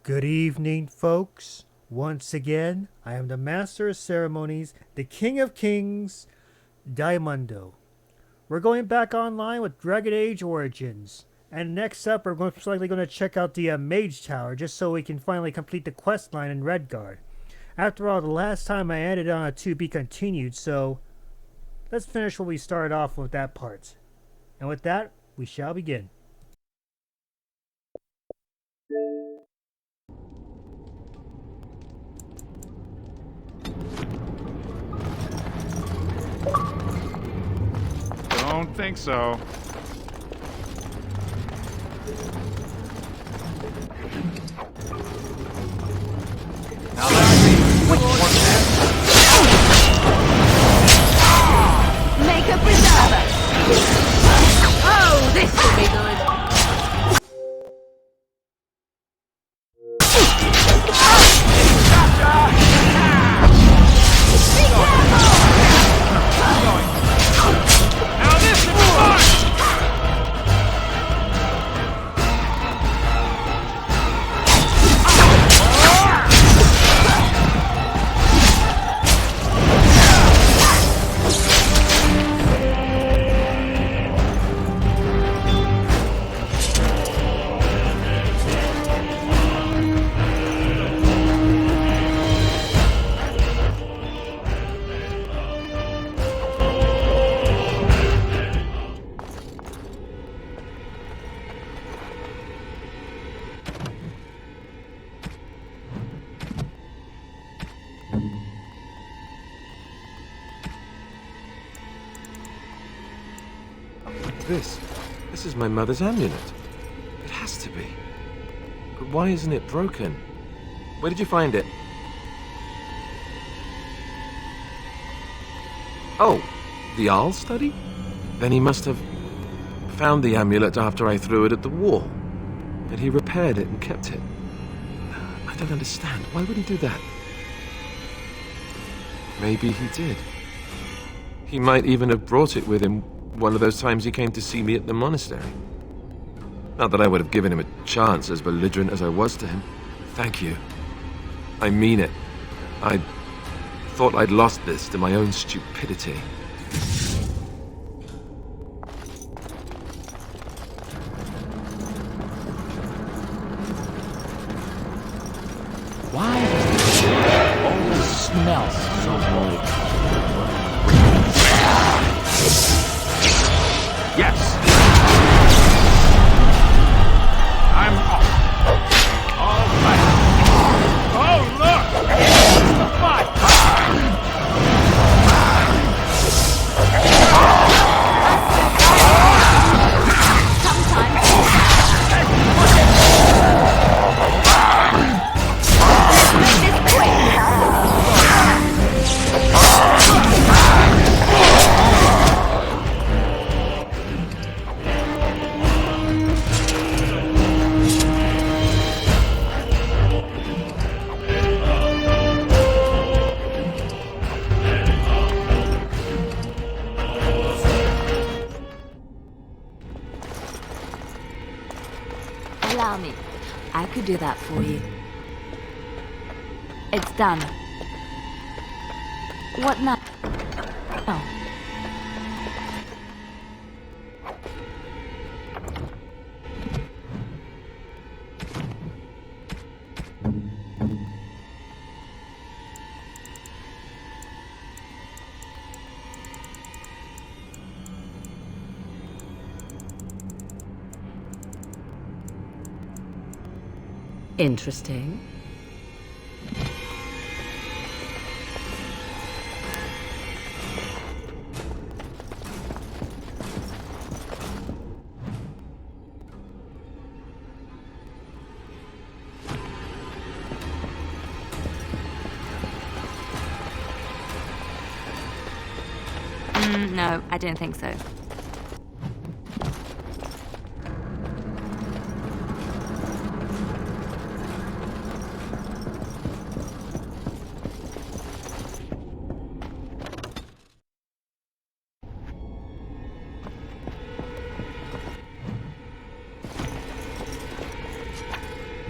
Good evening, folks. Once again, I am the Master of Ceremonies, the King of Kings, Diamundo. We're going back online with Dragon Age Origins. And next up, we're most likely going to check out the Mage Tower just so we can finally complete the quest line in Redguard. After all, the last time I ended on a to be continued, so let's finish what we started off with that part. And with that, we shall begin. Don't think so. Now let's see which one Make a preserver! Oh, this will be good! Now this is fun! This is my mother's amulet. It has to be. But why isn't it broken? Where did you find it? Oh, the Arl study? Then he must have found the amulet after I threw it at the wall. And he repaired it and kept it. I don't understand. Why would he do that? Maybe he did. He might even have brought it with him one of those times he came to see me at the monastery. Not that I would have given him a chance, as belligerent as I was to him. Thank you. I mean it. I thought I'd lost this to my own stupidity. Why does this always smell so good? Yes! I'm off. All right. Oh, look! My Allow me. I could do that for you. It's done. What now? Oh. Interesting. No, I don't think so.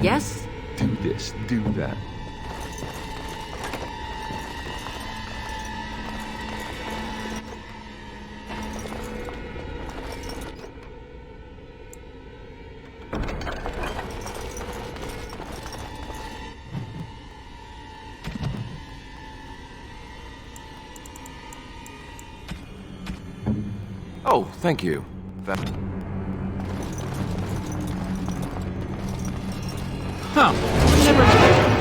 Yes, Do this, do that. Oh, thank you. That... Huh. Never expected.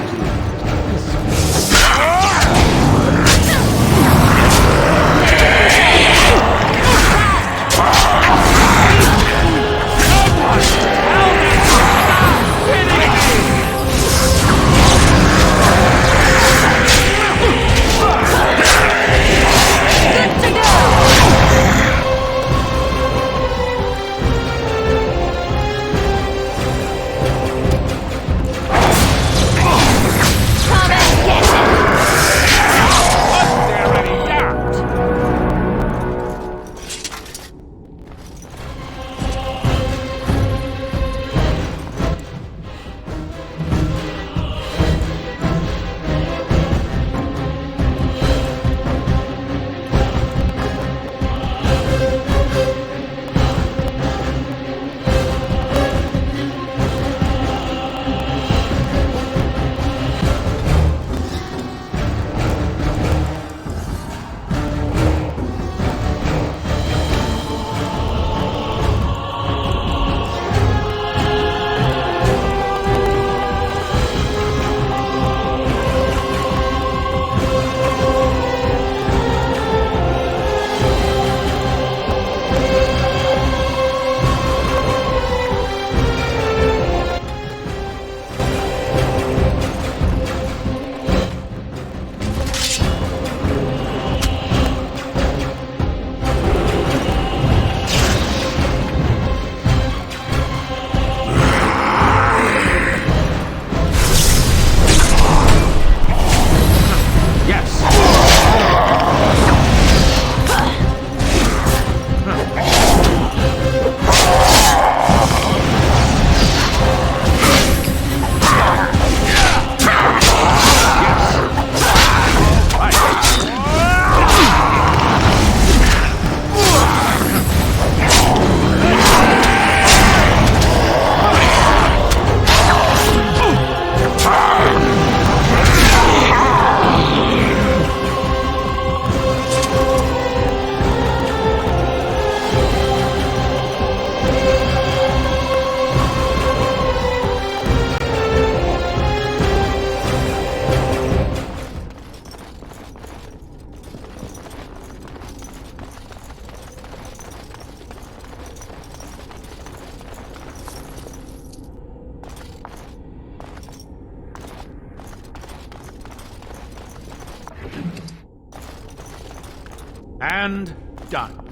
And done.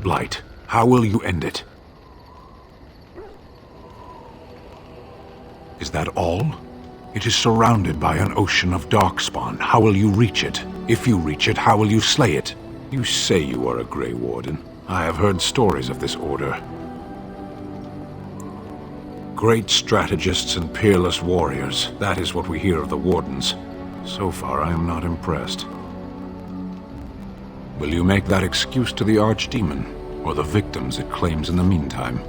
Blight. How will you end it? Is that all? It is surrounded by an ocean of darkspawn. How will you reach it? If you reach it, how will you slay it? You say you are a Grey Warden. I have heard stories of this order. Great strategists and peerless warriors. That is what we hear of the Wardens. So far, I am not impressed. Will you make that excuse to the Archdemon, or the victims it claims in the meantime?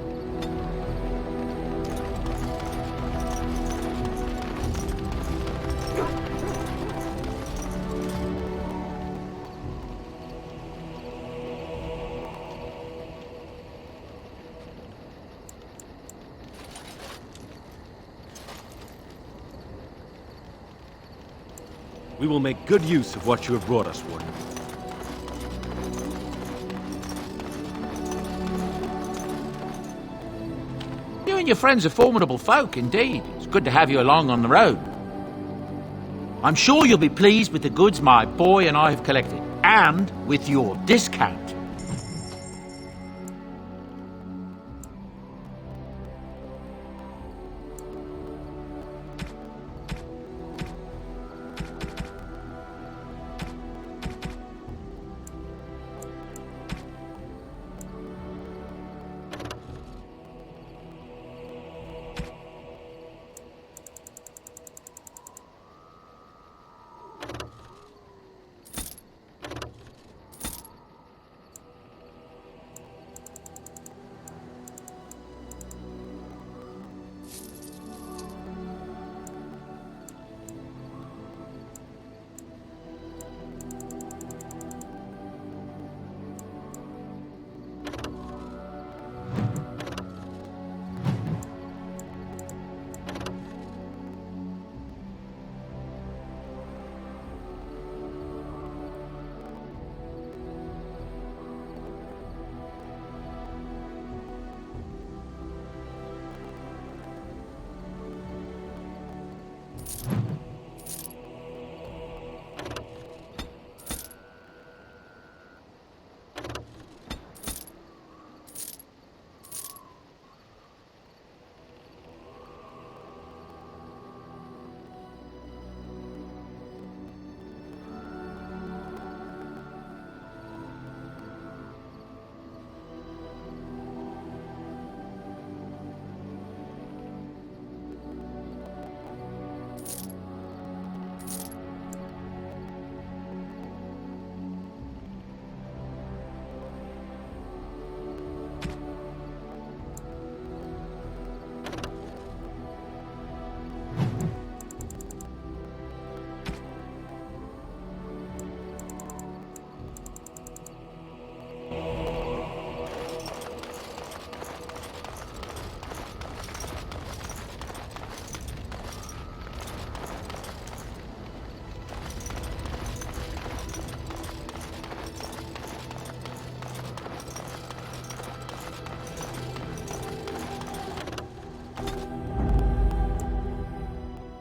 We will make good use of what you have brought us, Warden. You and your friends are formidable folk, indeed. It's good to have you along on the road. I'm sure you'll be pleased with the goods my boy and I have collected, and with your discount.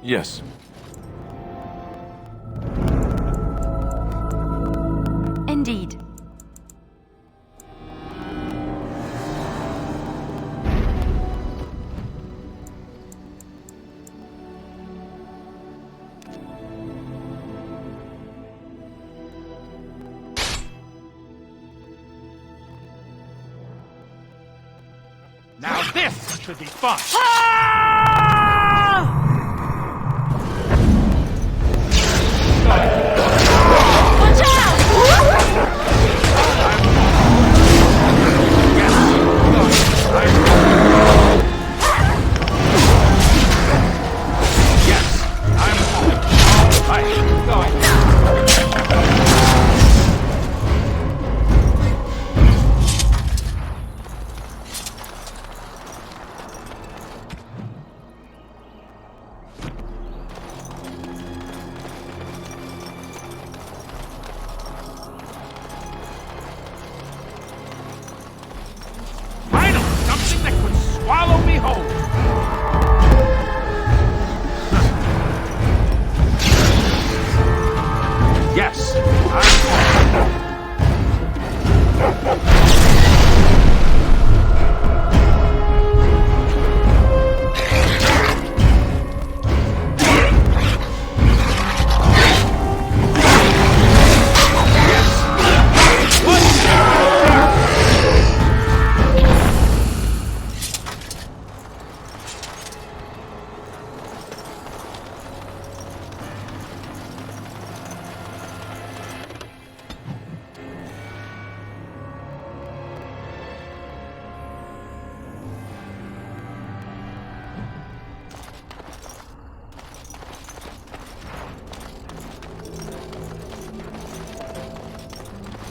Yes. Indeed. Now this should be fun.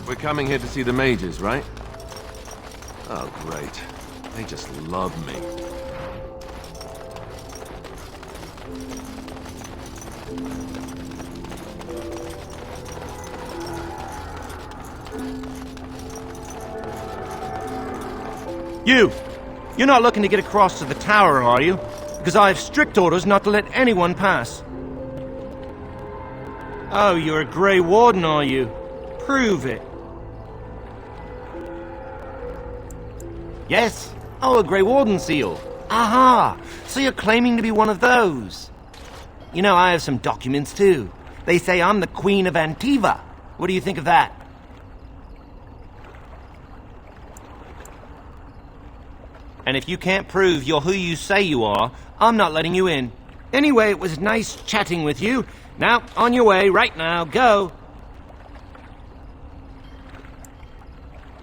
We're coming here to see the mages, right? Oh, great. They just love me. You're not looking to get across to the tower, are you? Because I have strict orders not to let anyone pass. Oh, you're a Grey Warden, are you? Prove it. Yes. Oh, a Grey Warden seal. Aha! So you're claiming to be one of those. You know, I have some documents, too. They say I'm the Queen of Antiva. What do you think of that? And if you can't prove you're who you say you are, I'm not letting you in. Anyway, it was nice chatting with you. Now, on your way, right now, go.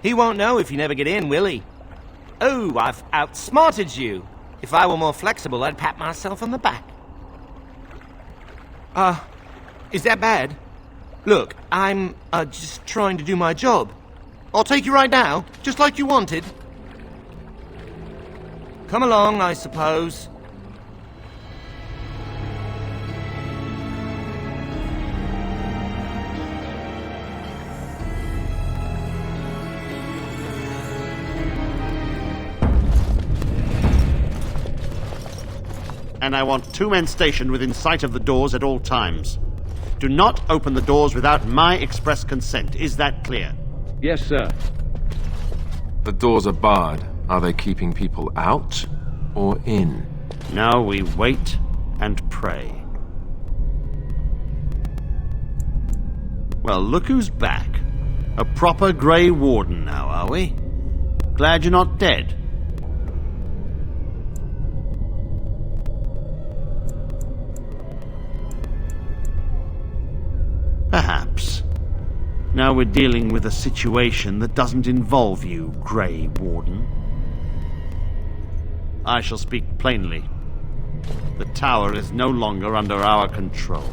He won't know if you never get in, will he? Oh, I've outsmarted you. If I were more flexible, I'd pat myself on the back. Is that bad? Look, I'm, just trying to do my job. I'll take you right now, just like you wanted. Come along, I suppose. And I want 2 men stationed within sight of the doors at all times. Do not open the doors without my express consent. Is that clear? Yes, sir. The doors are barred. Are they keeping people out or in? Now we wait and pray. Well, look who's back. A proper Grey Warden now, are we? Glad you're not dead. Perhaps. Now we're dealing with a situation that doesn't involve you, Grey Warden. I shall speak plainly. The tower is no longer under our control.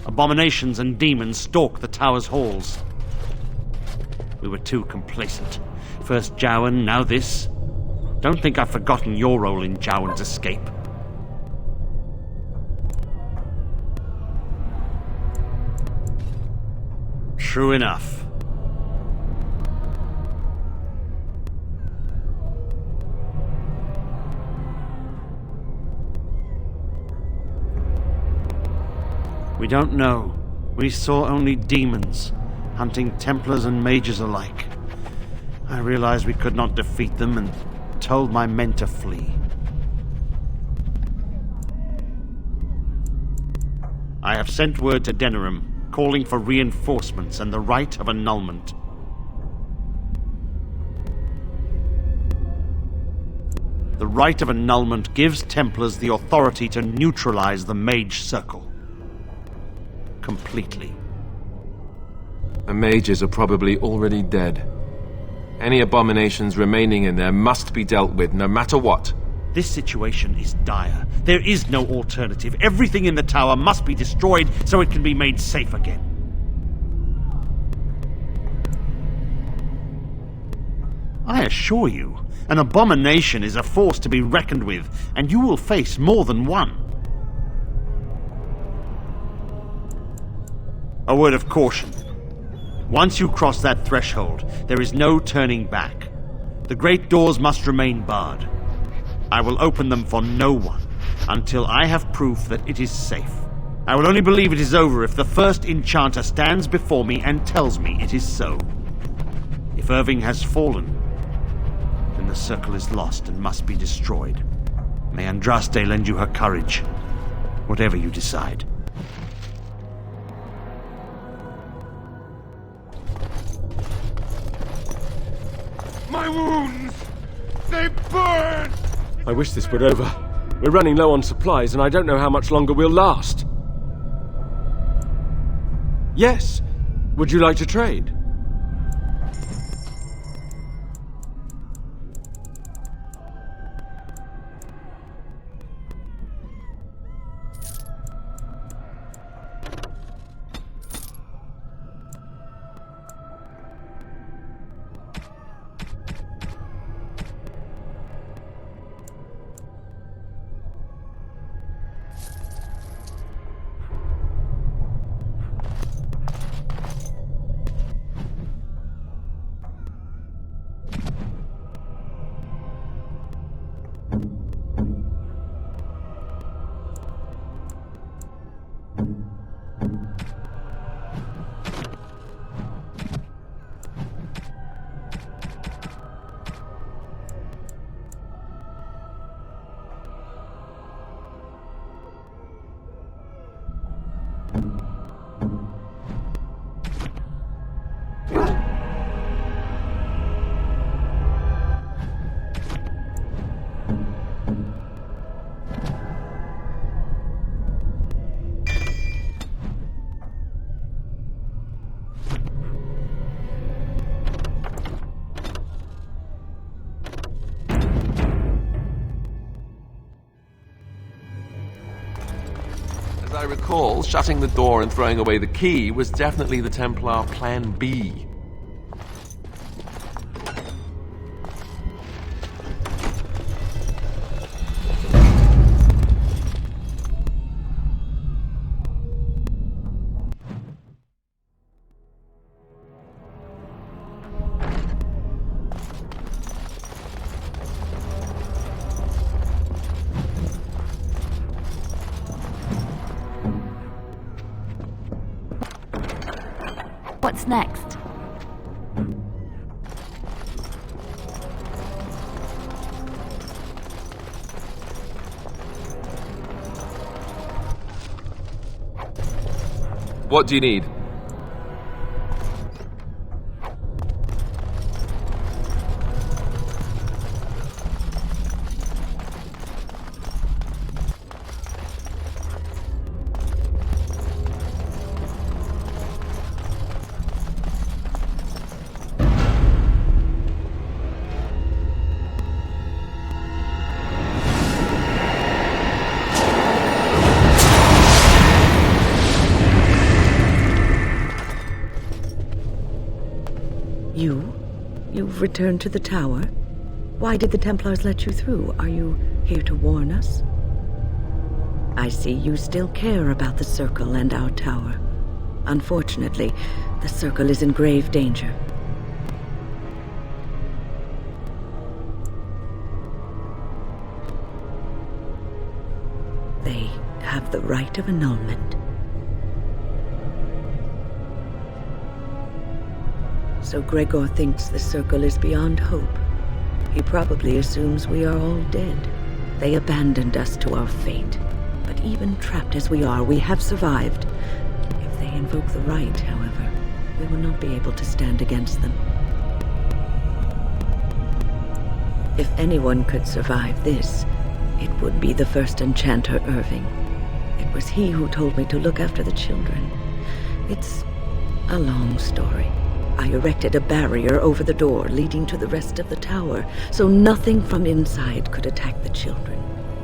Abominations and demons stalk the tower's halls. We were too complacent. First Jowan, now this. Don't think I've forgotten your role in Jowan's escape. True enough. We don't know. We saw only demons, hunting Templars and mages alike. I realized we could not defeat them and told my men to flee. I have sent word to Denerim, calling for reinforcements and the right of annulment. The right of annulment gives Templars the authority to neutralize the Mage Circle. Completely. The mages are probably already dead. Any abominations remaining in there must be dealt with, no matter what. This situation is dire. There is no alternative. Everything in the tower must be destroyed so it can be made safe again. I assure you, an abomination is a force to be reckoned with, and you will face more than one. A word of caution. Once you cross that threshold, there is no turning back. The great doors must remain barred. I will open them for no one until I have proof that it is safe. I will only believe it is over if the first enchanter stands before me and tells me it is so. If Irving has fallen, then the circle is lost and must be destroyed. May Andraste lend you her courage, whatever you decide. My wounds! They burn! I wish this were over. We're running low on supplies, and I don't know how much longer we'll last. Yes. Would you like to trade? recall, shutting the door and throwing away the key was definitely the Templar Plan B. What's next? What do you need? You've returned to the tower? Why did the Templars let you through? Are you here to warn us? I see you still care about the Circle and our tower. Unfortunately, the Circle is in grave danger. They have the right of annulment. So Gregor thinks the Circle is beyond hope. He probably assumes we are all dead. They abandoned us to our fate. But even trapped as we are, we have survived. If they invoke the right, however, we will not be able to stand against them. If anyone could survive this, it would be the first enchanter Irving. It was he who told me to look after the children. It's a long story. I erected a barrier over the door leading to the rest of the tower, so nothing from inside could attack the children.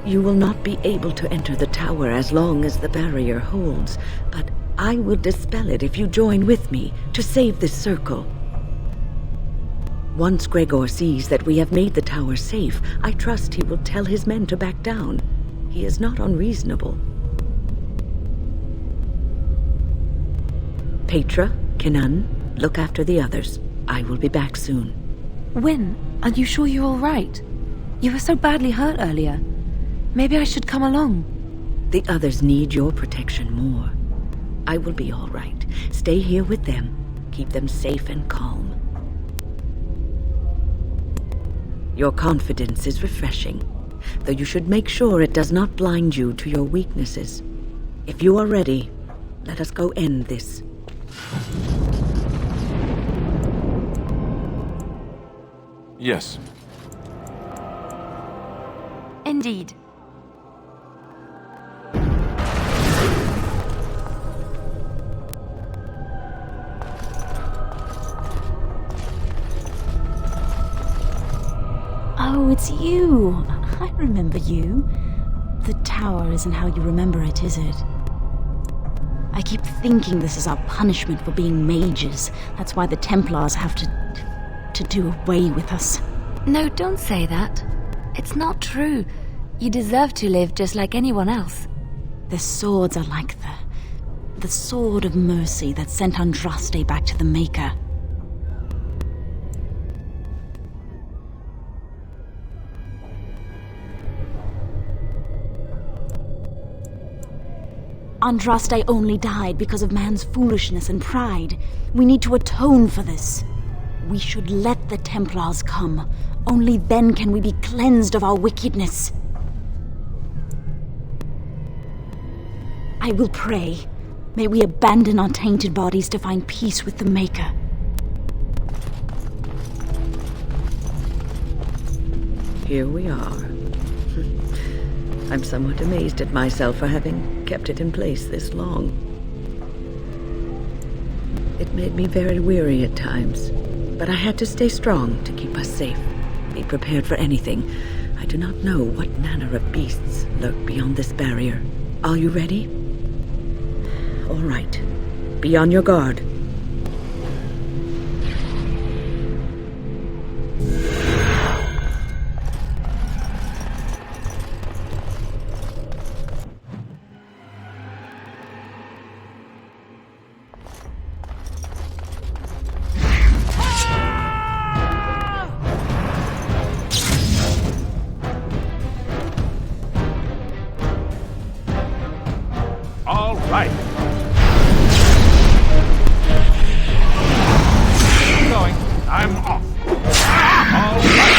You will not be able to enter the tower as long as the barrier holds, but I will dispel it if you join with me to save this Circle. Once Gregor sees that we have made the tower safe, I trust he will tell his men to back down. He is not unreasonable. Petra, Kenan, look after the others. I will be back soon. Wyn, are you sure you're all right? You were so badly hurt earlier. Maybe I should come along. The others need your protection more. I will be all right. Stay here with them. Keep them safe and calm. Your confidence is refreshing, though you should make sure it does not blind you to your weaknesses. If you are ready, let us go end this. Yes. Indeed. Oh, it's you. I remember you. The tower isn't how you remember it, is it? I keep thinking this is our punishment for being mages. That's why the Templars have to do away with us. No, don't say that. It's not true. You deserve to live just like anyone else. Their swords are like the sword of mercy that sent Andraste back to the Maker. Andraste only died because of man's foolishness and pride. We need to atone for this. We should let the Templars come. Only then can we be cleansed of our wickedness. I will pray. May we abandon our tainted bodies to find peace with the Maker. Here we are. I'm somewhat amazed at myself for having kept it in place this long. It made me very weary at times, but I had to stay strong to keep us safe. Be prepared for anything. I do not know what manner of beasts lurk beyond this barrier. Are you ready? All right. Be on your guard. All right. Going. I'm off. All right.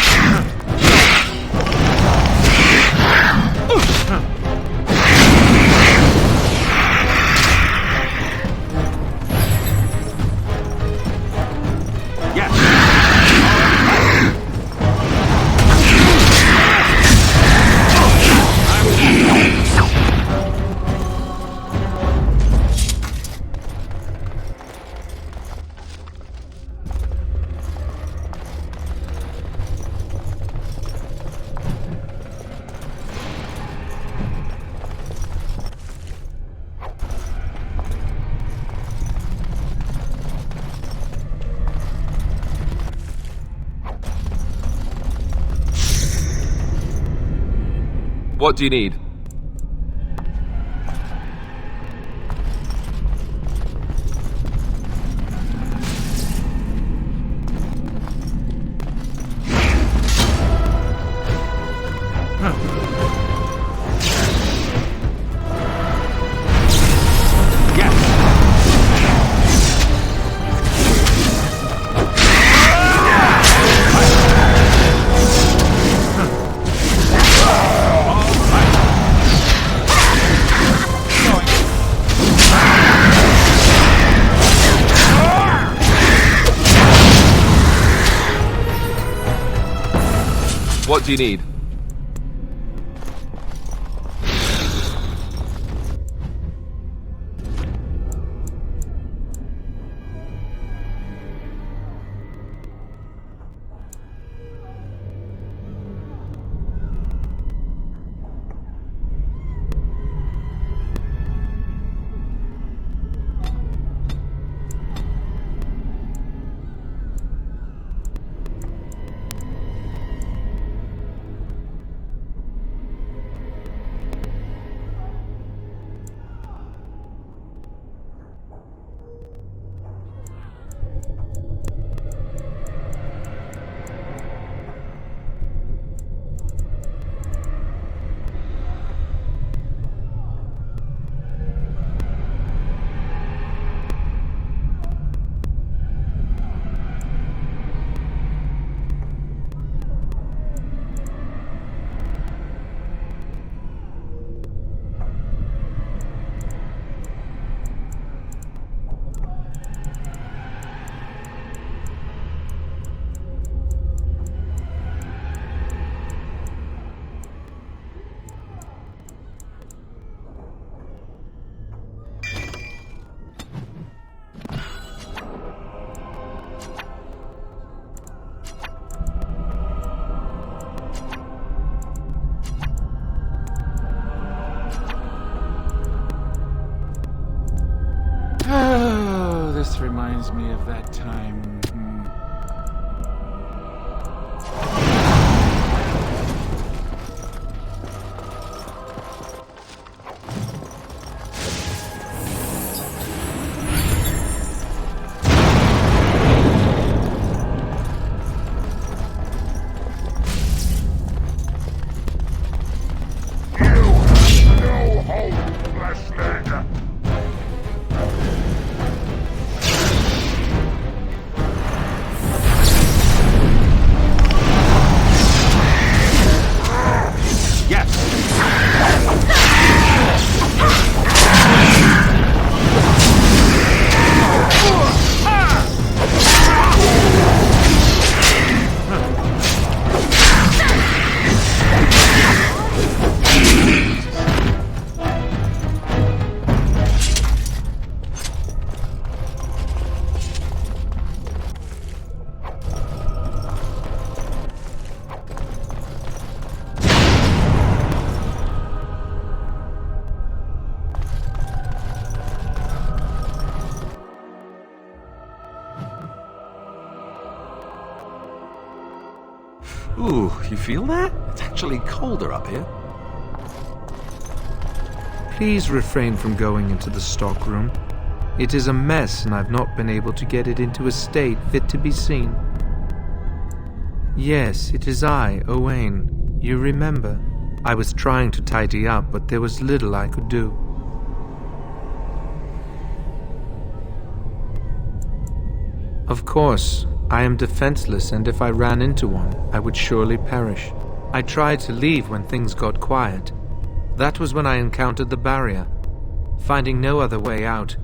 What do you need? What do you need? Oh, this reminds me of that time. Ooh, you feel that? It's actually colder up here. Please refrain from going into the stockroom. It is a mess, and I've not been able to get it into a state fit to be seen. Yes, it is I, Owain. You remember. I was trying to tidy up, but there was little I could do. Of course, I am defenseless, and if I ran into one, I would surely perish. I tried to leave when things got quiet. That was when I encountered the barrier. Finding no other way out,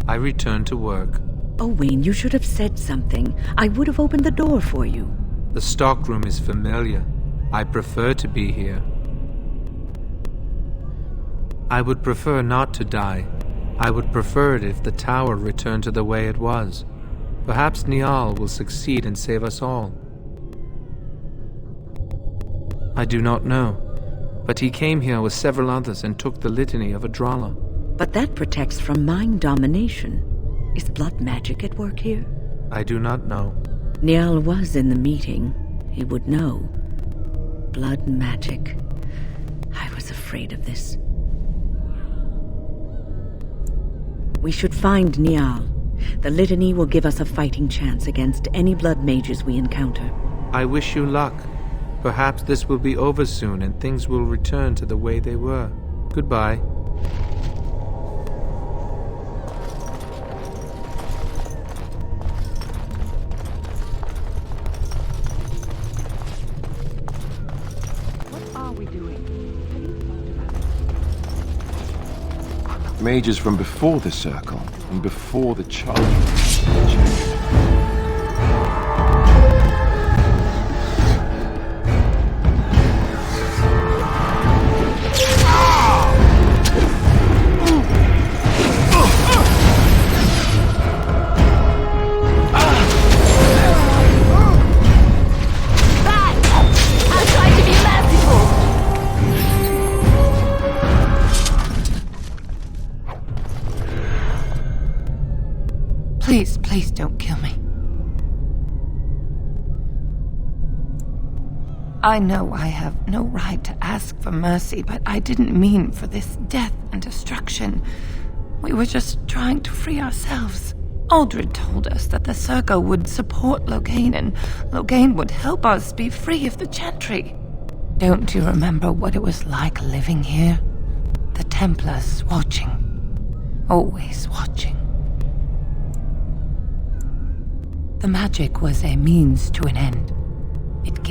I returned to work. Owain, you should have said something. I would have opened the door for you. The stockroom is familiar. I prefer to be here. I would prefer not to die. I would prefer it if the tower returned to the way it was. Perhaps Niall will succeed and save us all. I do not know, but he came here with several others and took the litany of Adralla. But that protects from mind domination. Is blood magic at work here? I do not know. Niall was in the meeting. He would know. Blood magic. I was afraid of this. We should find Niall. The litany will give us a fighting chance against any blood mages we encounter. I wish you luck. Perhaps this will be over soon and things will return to the way they were. Goodbye. What are we doing? Mages from before the circle and before the charge. Please don't kill me. I know I have no right to ask for mercy, but I didn't mean for this death and destruction. We were just trying to free ourselves. Aldred told us that the Circle would support Loghain, and Loghain would help us be free of the Chantry. Don't you remember what it was like living here? The Templars watching. Always watching. The magic was a means to an end. It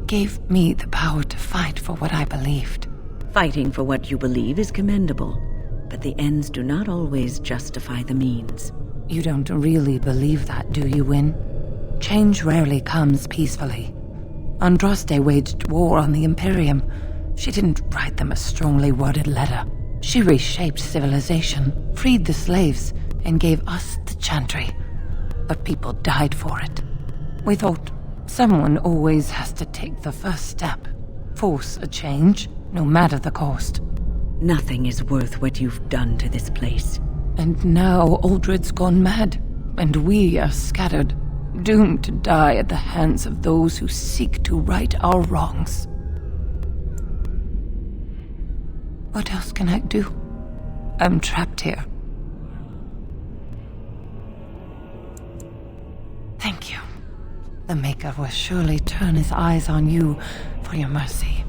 gave me the power to fight for what I believed. Fighting for what you believe is commendable, but the ends do not always justify the means. You don't really believe that, do you, Wyn? Change rarely comes peacefully. Andraste waged war on the Imperium. She didn't write them a strongly worded letter. She reshaped civilization, freed the slaves, and gave us the Chantry. But people died for it. We thought someone always has to take the first step, force a change, no matter the cost. Nothing is worth what you've done to this place. And now Aldred's gone mad, and we are scattered, doomed to die at the hands of those who seek to right our wrongs. What else can I do? I'm trapped here. Thank you. The Maker will surely turn his eyes on you for your mercy.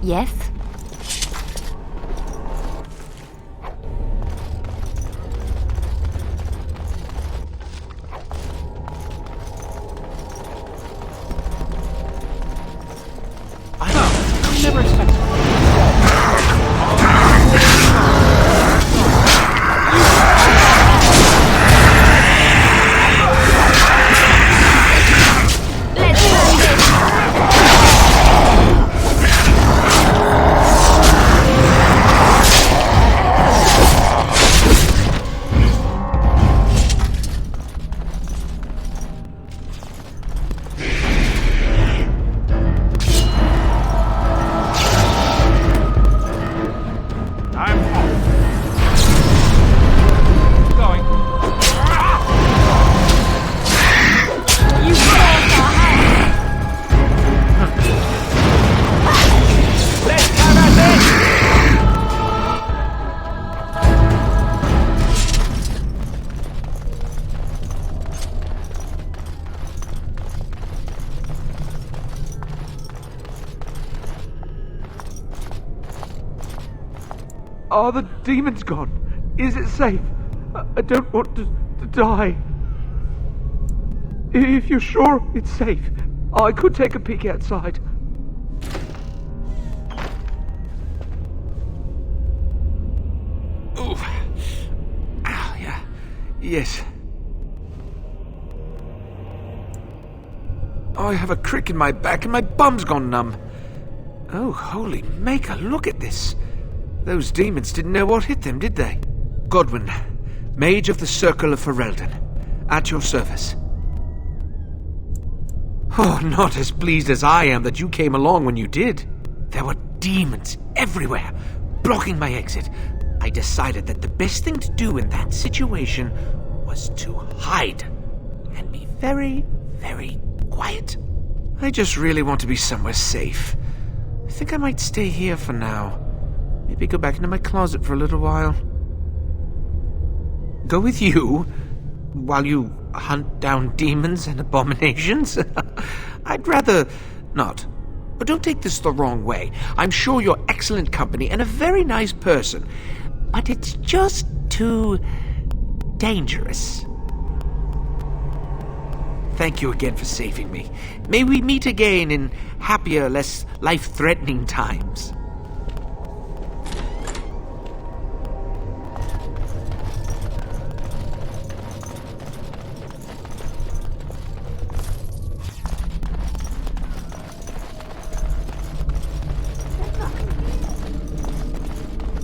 Yes? I never expected. Are the demons gone? Is it safe? I don't want to die. If you're sure it's safe, I could take a peek outside. Oh, yeah. Yes. I have a crick in my back and my bum's gone numb. Oh, holy maker, look at this. Those demons didn't know what hit them, did they? Godwyn, Mage of the Circle of Ferelden, at your service. Oh, not as pleased as I am that you came along when you did. There were demons everywhere, blocking my exit. I decided that the best thing to do in that situation was to hide and be very, very quiet. I just really want to be somewhere safe. I think I might stay here for now. Maybe go back into my closet for a little while. Go with you? While you hunt down demons and abominations? I'd rather not. But don't take this the wrong way. I'm sure you're excellent company and a very nice person. But it's just too dangerous. Thank you again for saving me. May we meet again in happier, less life-threatening times.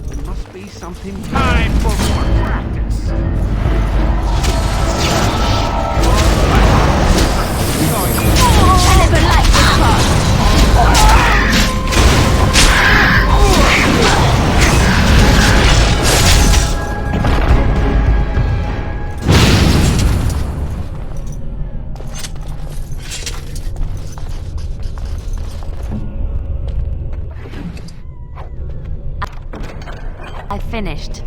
There must be something. Time for more practice. I finished.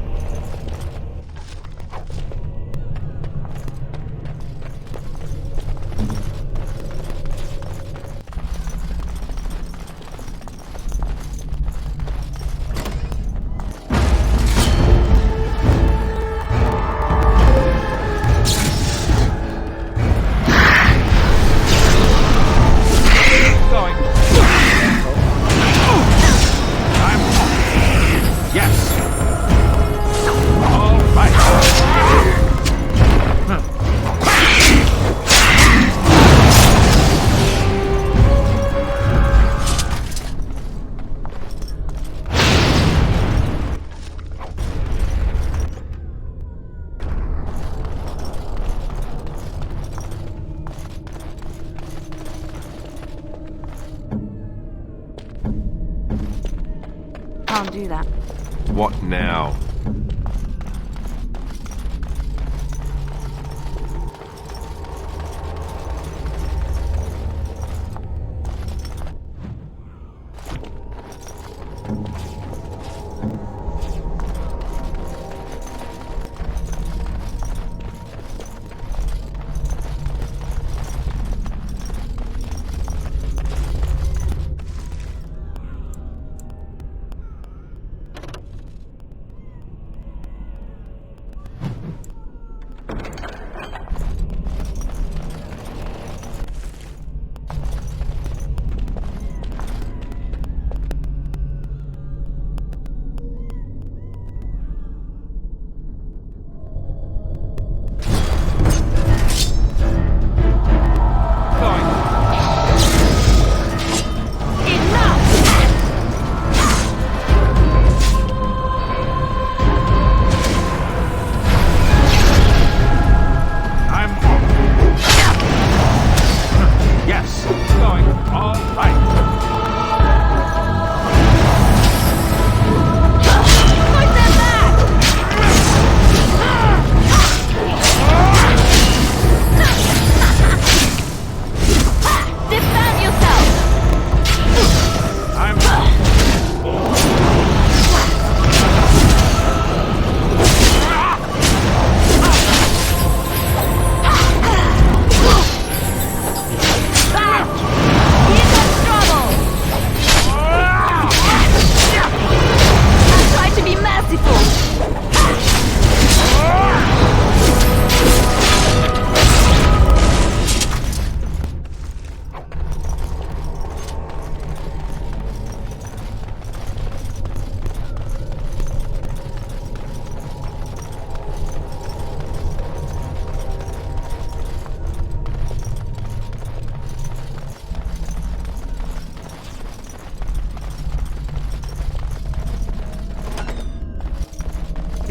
Can't do that. What now?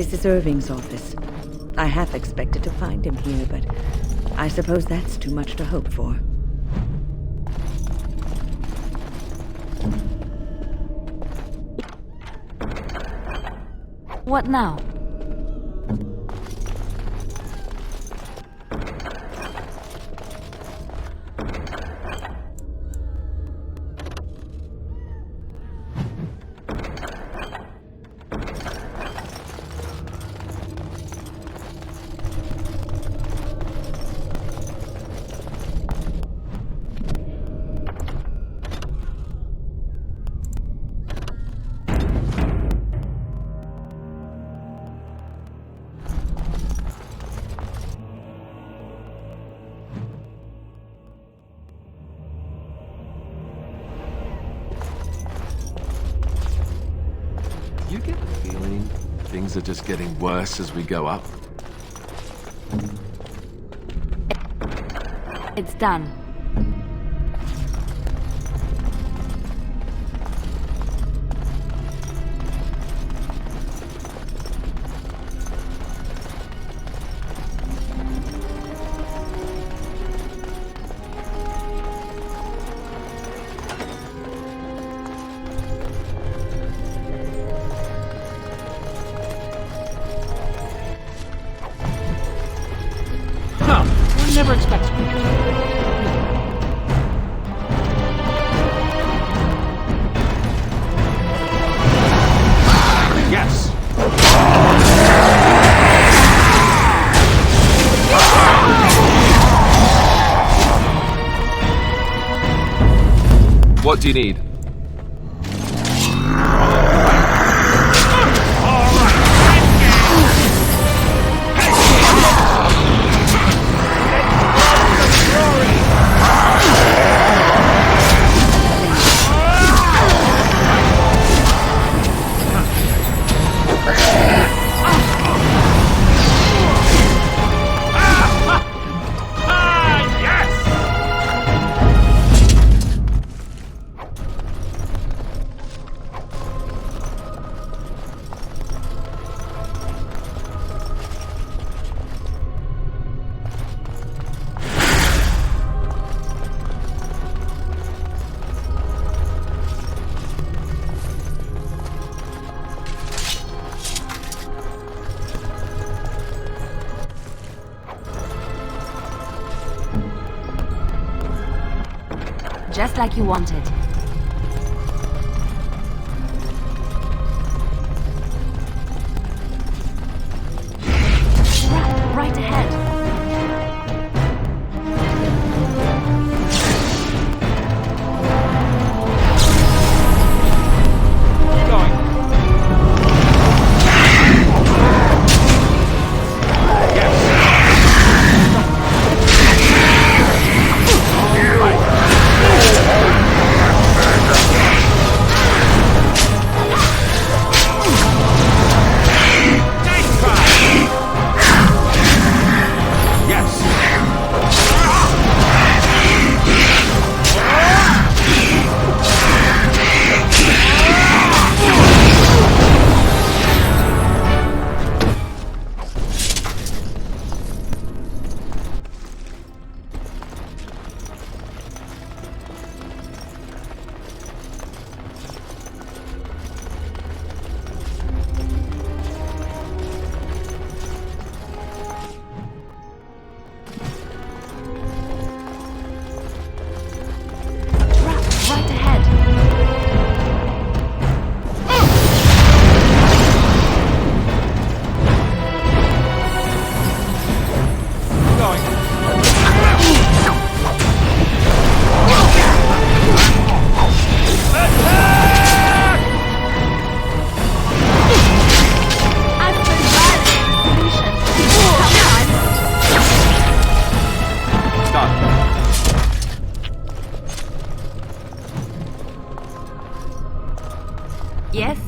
This is Irving's office. I half expected to find him here, but I suppose that's too much to hope for. What now? You get the feeling things are just getting worse as we go up? It's done. I never expected it. Yes. What do you need? Just like you wanted. Right ahead. Yes?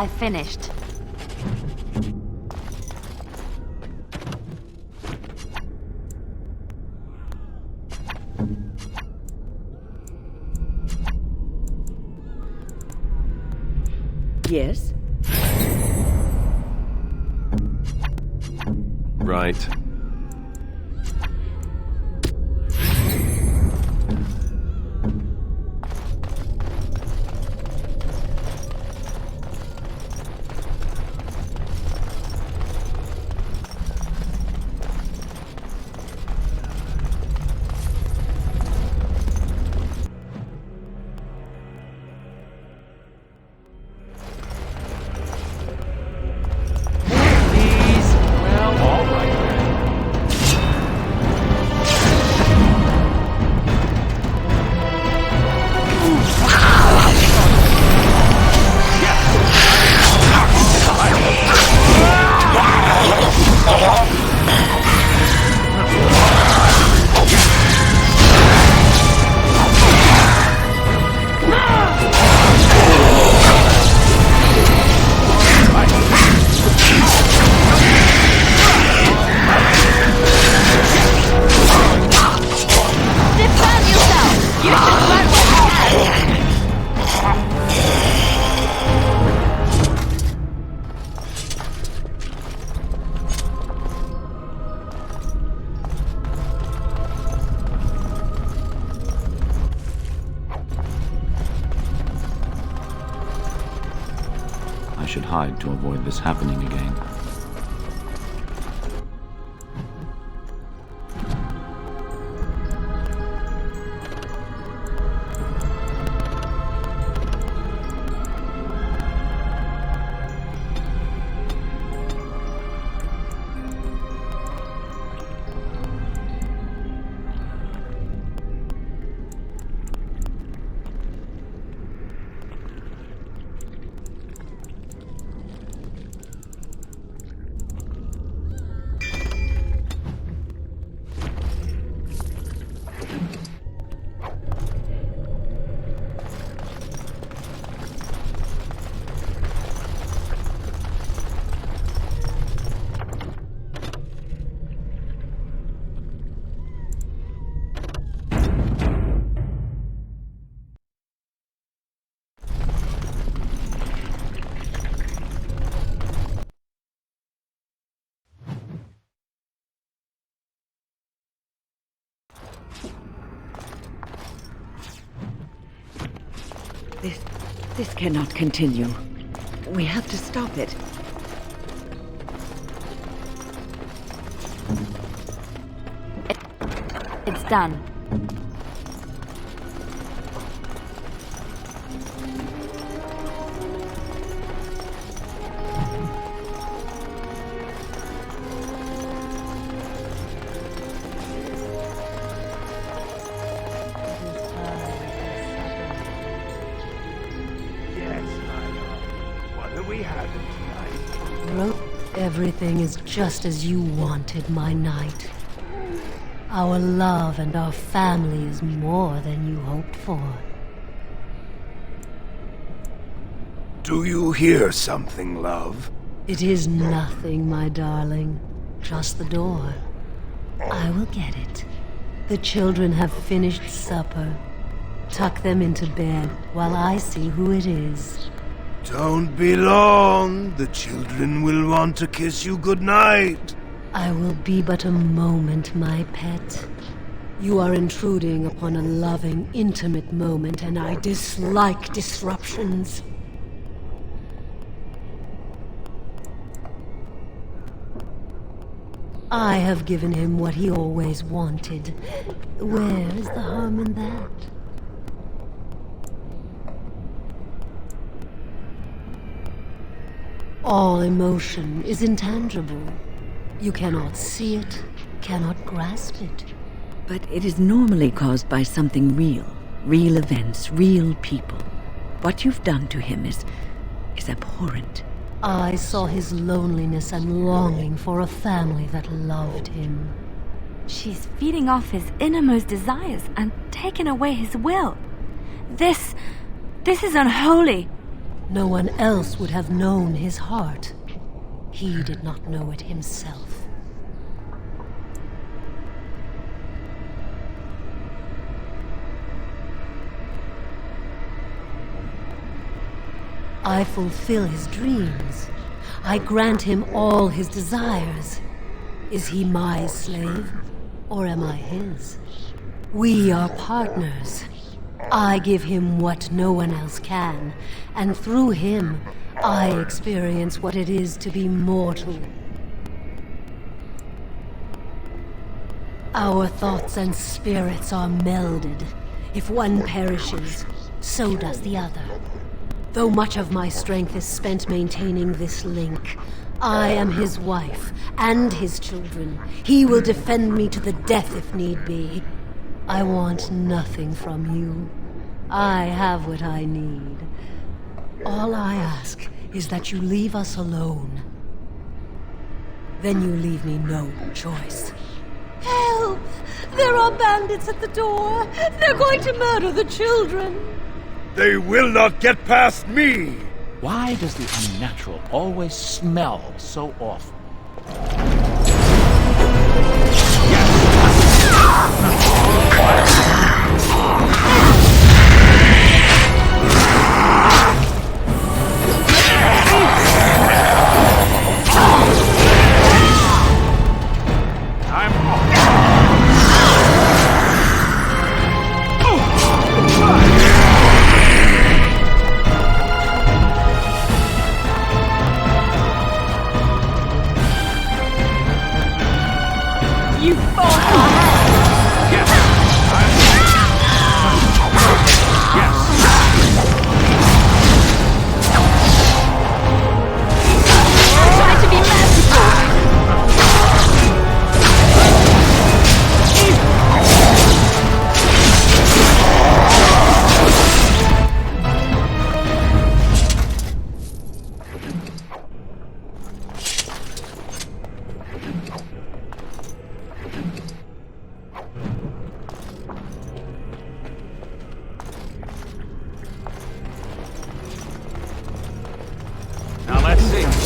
I finished. Yes? Right. I should hide to avoid this happening again. This cannot continue. We have to stop it. It's done. Everything is just as you wanted, my knight. Our love and our family is more than you hoped for. Do you hear something, love? It is nothing, my darling. Just the door. I will get it. The children have finished supper. Tuck them into bed while I see who it is. Don't be long. The children will want to kiss you goodnight. I will be but a moment, my pet. You are intruding upon a loving, intimate moment, and I dislike disruptions. I have given him what he always wanted. Where is the harm in that? All emotion is intangible. You cannot see it, cannot grasp it. But it is normally caused by something real. Real events, real people. What you've done to him is abhorrent. I saw his loneliness and longing for a family that loved him. She's feeding off his innermost desires and taking away his will. This is unholy. No one else would have known his heart. He did not know it himself. I fulfill his dreams. I grant him all his desires. Is he my slave, or am I his? We are partners. I give him what no one else can, and through him, I experience what it is to be mortal. Our thoughts and spirits are melded. If one perishes, so does the other. Though much of my strength is spent maintaining this link, I am his wife and his children. He will defend me to the death if need be. I want nothing from you. I have what I need. All I ask is that you leave us alone. Then you leave me no choice. Help! There are bandits at the door. They're going to murder the children. They will not get past me! Why does the unnatural always smell so awful?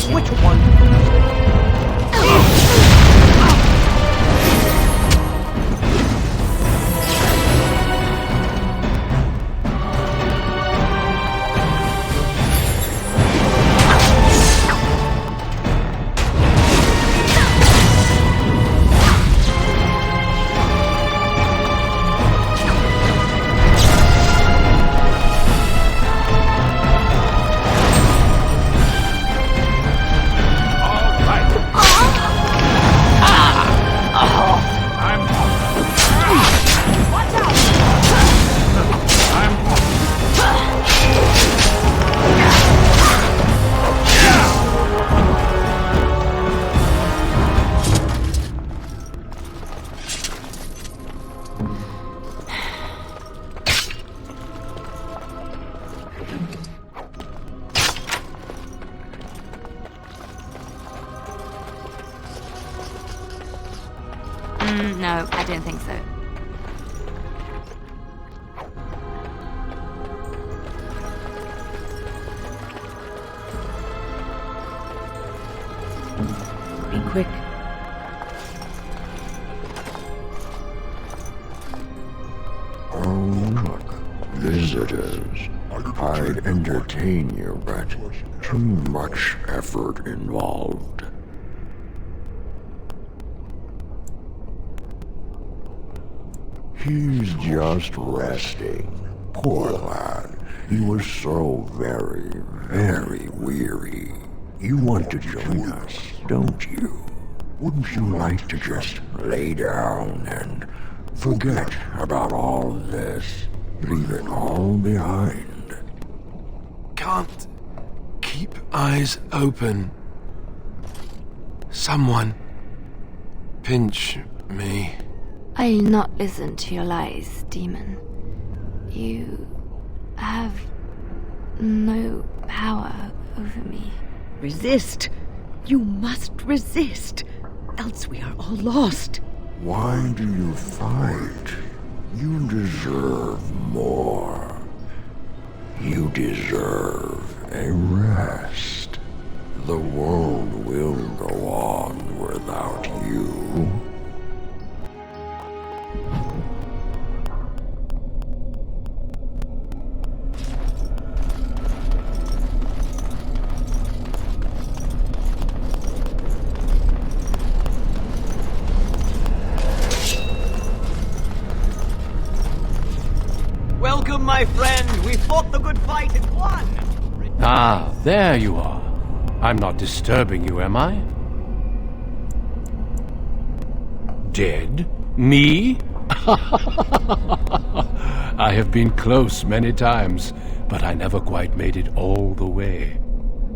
Which one? No, I don't think so. Be quick. Oh, look. Visitors. I'd entertain you, but too much effort involved. He's just resting. Poor lad. He was so very, very weary. You want to join us, don't you? Wouldn't you like to just lay down and forget about all this? Leave it all behind. Can't keep eyes open. Someone pinch me. I'll not listen to your lies, demon. You have no power over me. Resist! You must resist, else we are all lost. Why do you fight? You deserve more. You deserve a rest. The world will go on without you. Welcome, my friend. We fought the good fight and won. Ah, there you are. I'm not disturbing you, am I? Dead? Me? I have been close many times, but I never quite made it all the way.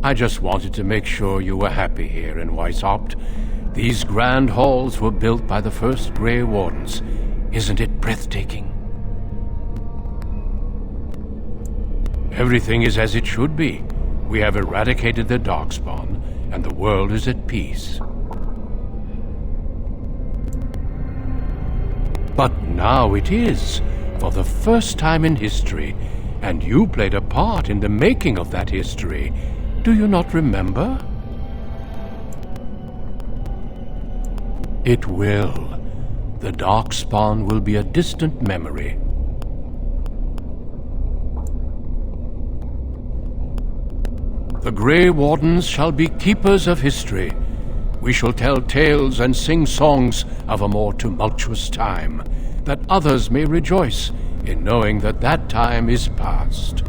I just wanted to make sure you were happy here in Weishaupt. These grand halls were built by the first Grey Wardens. Isn't it breathtaking? Everything is as it should be. We have eradicated the Darkspawn, and the world is at peace. But now it is, for the first time in history, and you played a part in the making of that history. Do you not remember? It will. The Darkspawn will be a distant memory. The Grey Wardens shall be keepers of history. We shall tell tales and sing songs of a more tumultuous time, that others may rejoice in knowing that that time is past.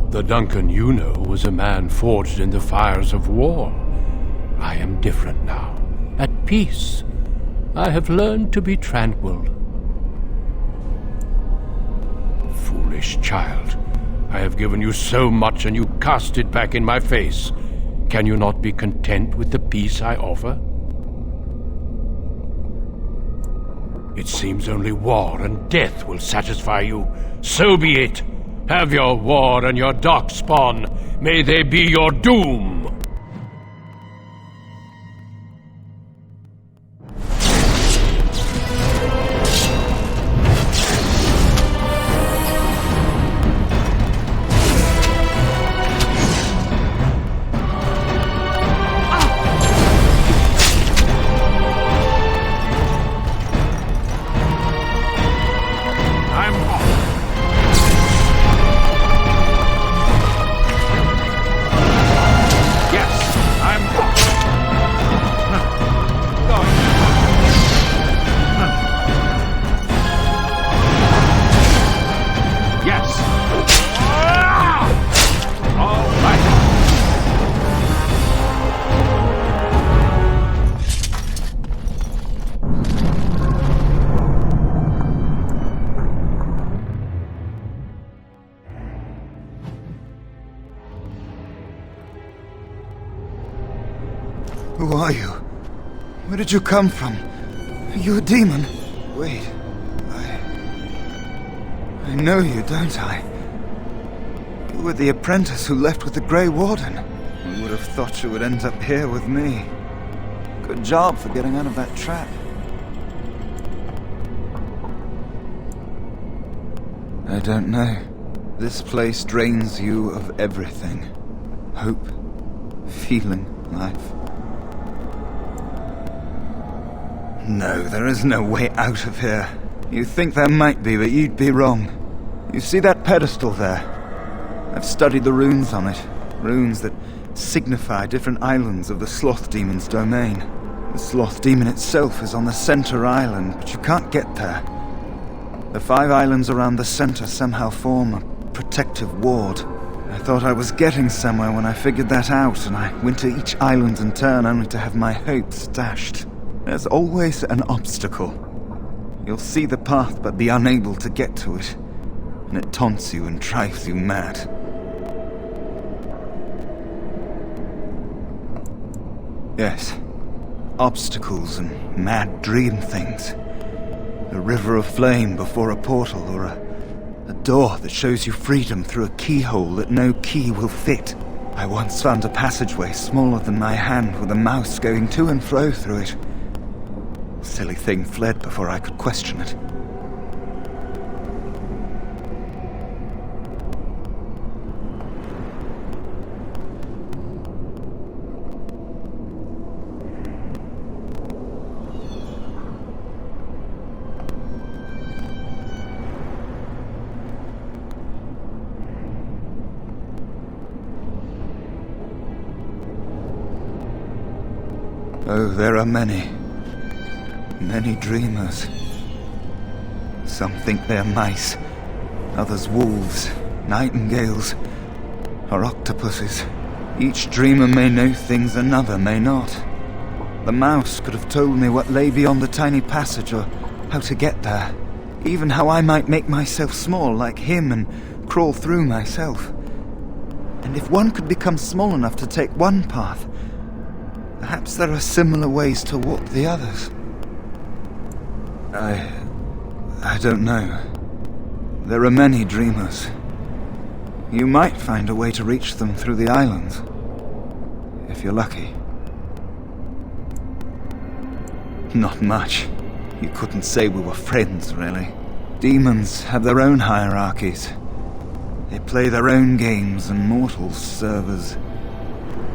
The Duncan you know was a man forged in the fires of war. I am different now, at peace. I have learned to be tranquil. Foolish child. I have given you so much and you cast it back in my face. Can you not be content with the peace I offer? It seems only war and death will satisfy you. So be it. Have your war and your Darkspawn. May they be your doom. Who are you? Where did you come from? Are you a demon? Wait, I know you, don't I? You were the apprentice who left with the Grey Warden. I would have thought you would end up here with me. Good job for getting out of that trap. I don't know. This place drains you of everything. Hope, feeling, life. No, there is no way out of here. You think there might be, but you'd be wrong. You see that pedestal there? I've studied the runes on it. Runes that signify different islands of the Sloth Demon's domain. The Sloth Demon itself is on the center island, but you can't get there. The 5 islands around the center somehow form a protective ward. I thought I was getting somewhere when I figured that out, and I went to each island in turn only to have my hopes dashed. There's always an obstacle. You'll see the path but be unable to get to it, and it taunts you and drives you mad. Yes, obstacles and mad dream things. A river of flame before a portal, or a door that shows you freedom through a keyhole that no key will fit. I once found a passageway smaller than my hand with a mouse going to and fro through it. The silly thing fled before I could question it. Oh, there are many. Many dreamers. Some think they're mice, others wolves, nightingales, or octopuses. Each dreamer may know things another may not. The mouse could have told me what lay beyond the tiny passage or how to get there. Even how I might make myself small like him and crawl through myself. And if one could become small enough to take one path, perhaps there are similar ways to walk the others. I don't know. There are many dreamers. You might find a way to reach them through the islands, if you're lucky. Not much. You couldn't say we were friends, really. Demons have their own hierarchies. They play their own games, and mortals serve as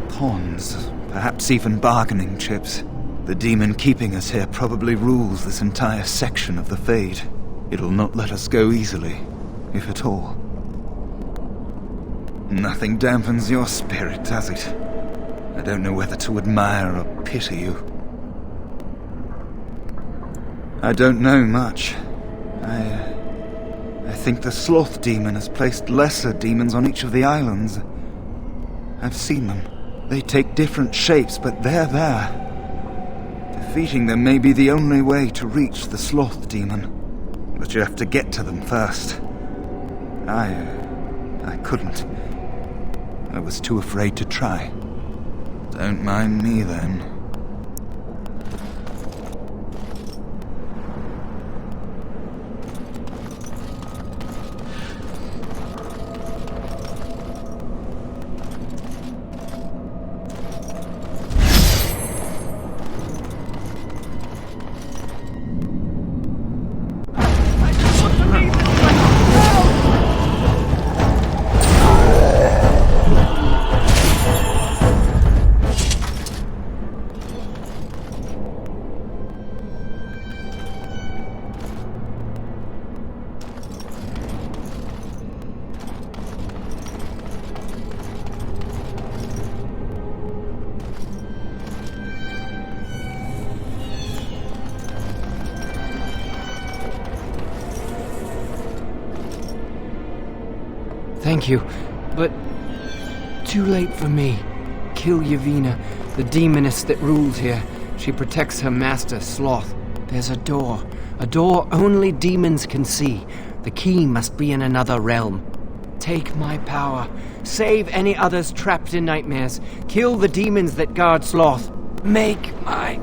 pawns, perhaps even bargaining chips. The demon keeping us here probably rules this entire section of the Fade. It'll not let us go easily, if at all. Nothing dampens your spirit, does it? I don't know whether to admire or pity you. I don't know much. I think the Sloth Demon has placed lesser demons on each of the islands. I've seen them. They take different shapes, but they're there. Defeating them may be the only way to reach the Sloth Demon. But you have to get to them first. I couldn't. I was too afraid to try. Don't mind me, then. Thank you, but too late for me. Kill Yevina, the demoness that rules here. She protects her master, Sloth. There's a door only demons can see. The key must be in another realm. Take my power. Save any others trapped in nightmares. Kill the demons that guard Sloth. Make my...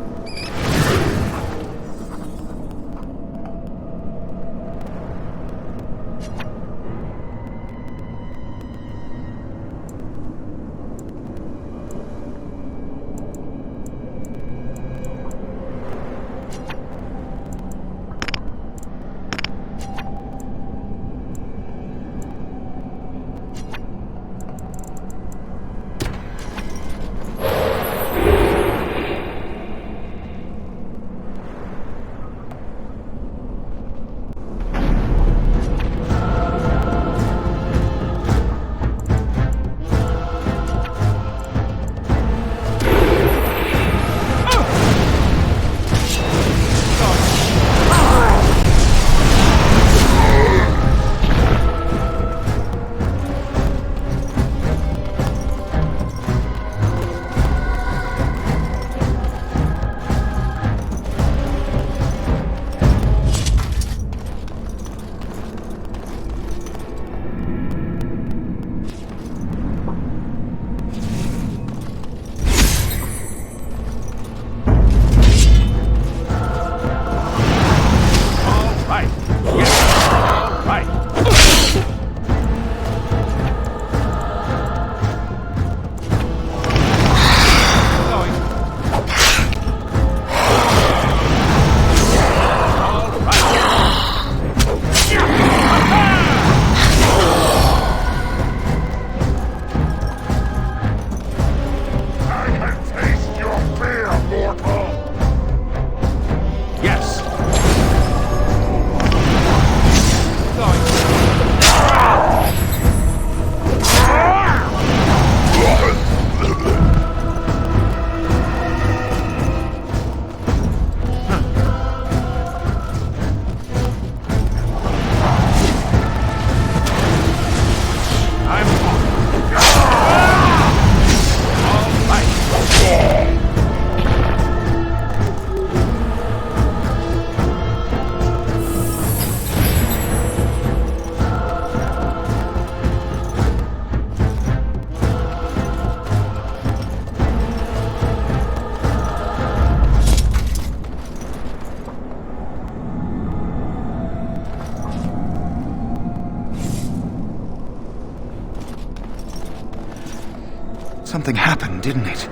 Something happened, didn't it?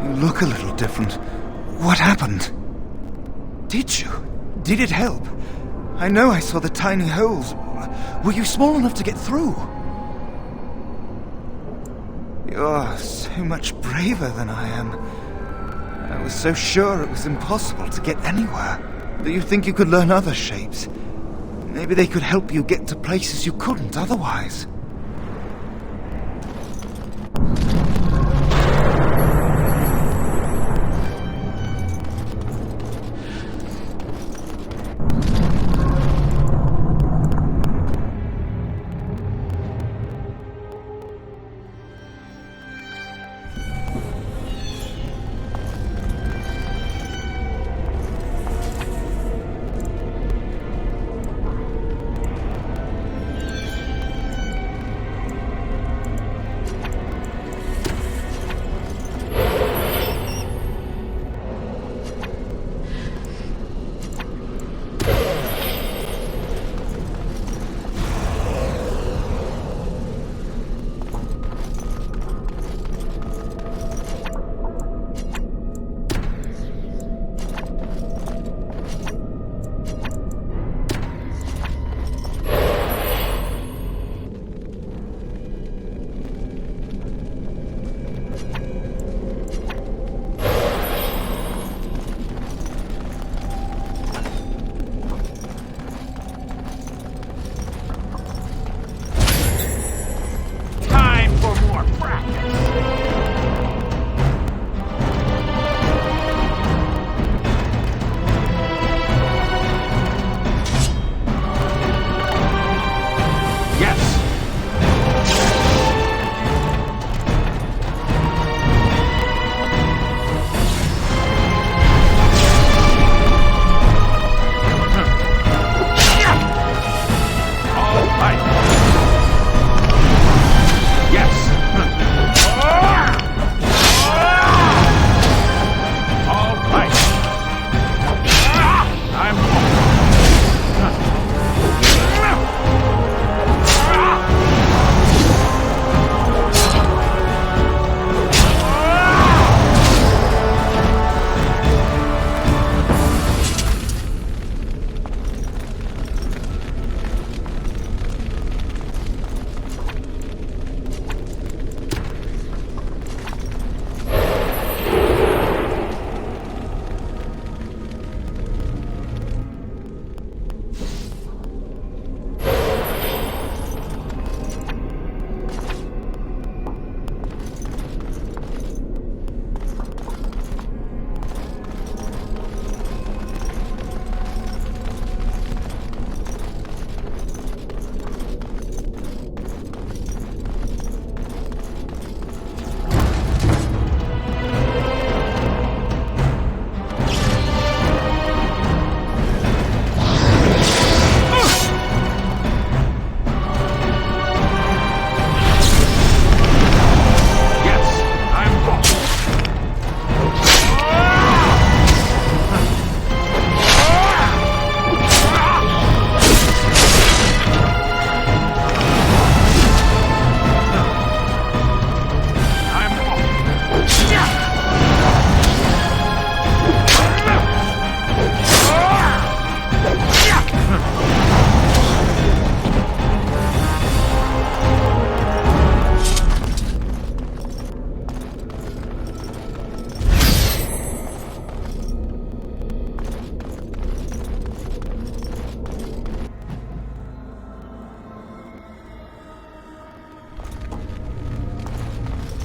You look a little different. What happened? Did you? Did it help? I know I saw the tiny holes. Were you small enough to get through? You're so much braver than I am. I was so sure it was impossible to get anywhere. Do you think you could learn other shapes? Maybe they could help you get to places you couldn't otherwise.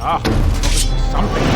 Ah, something.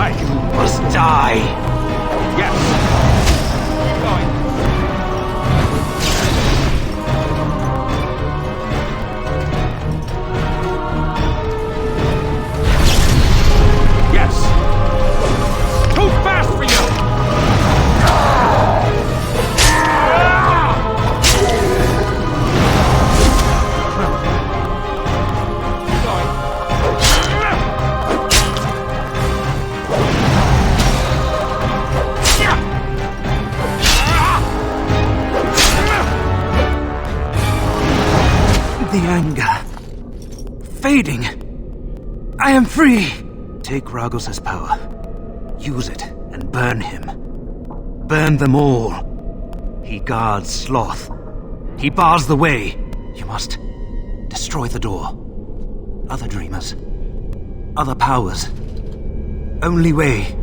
You must die. Yes. Keep going. Yes. Too fast for you. The anger. Fading. I am free! Take Ragos' power. Use it and burn him. Burn them all. He guards Sloth. He bars the way. You must destroy the door. Other dreamers. Other powers. Only way.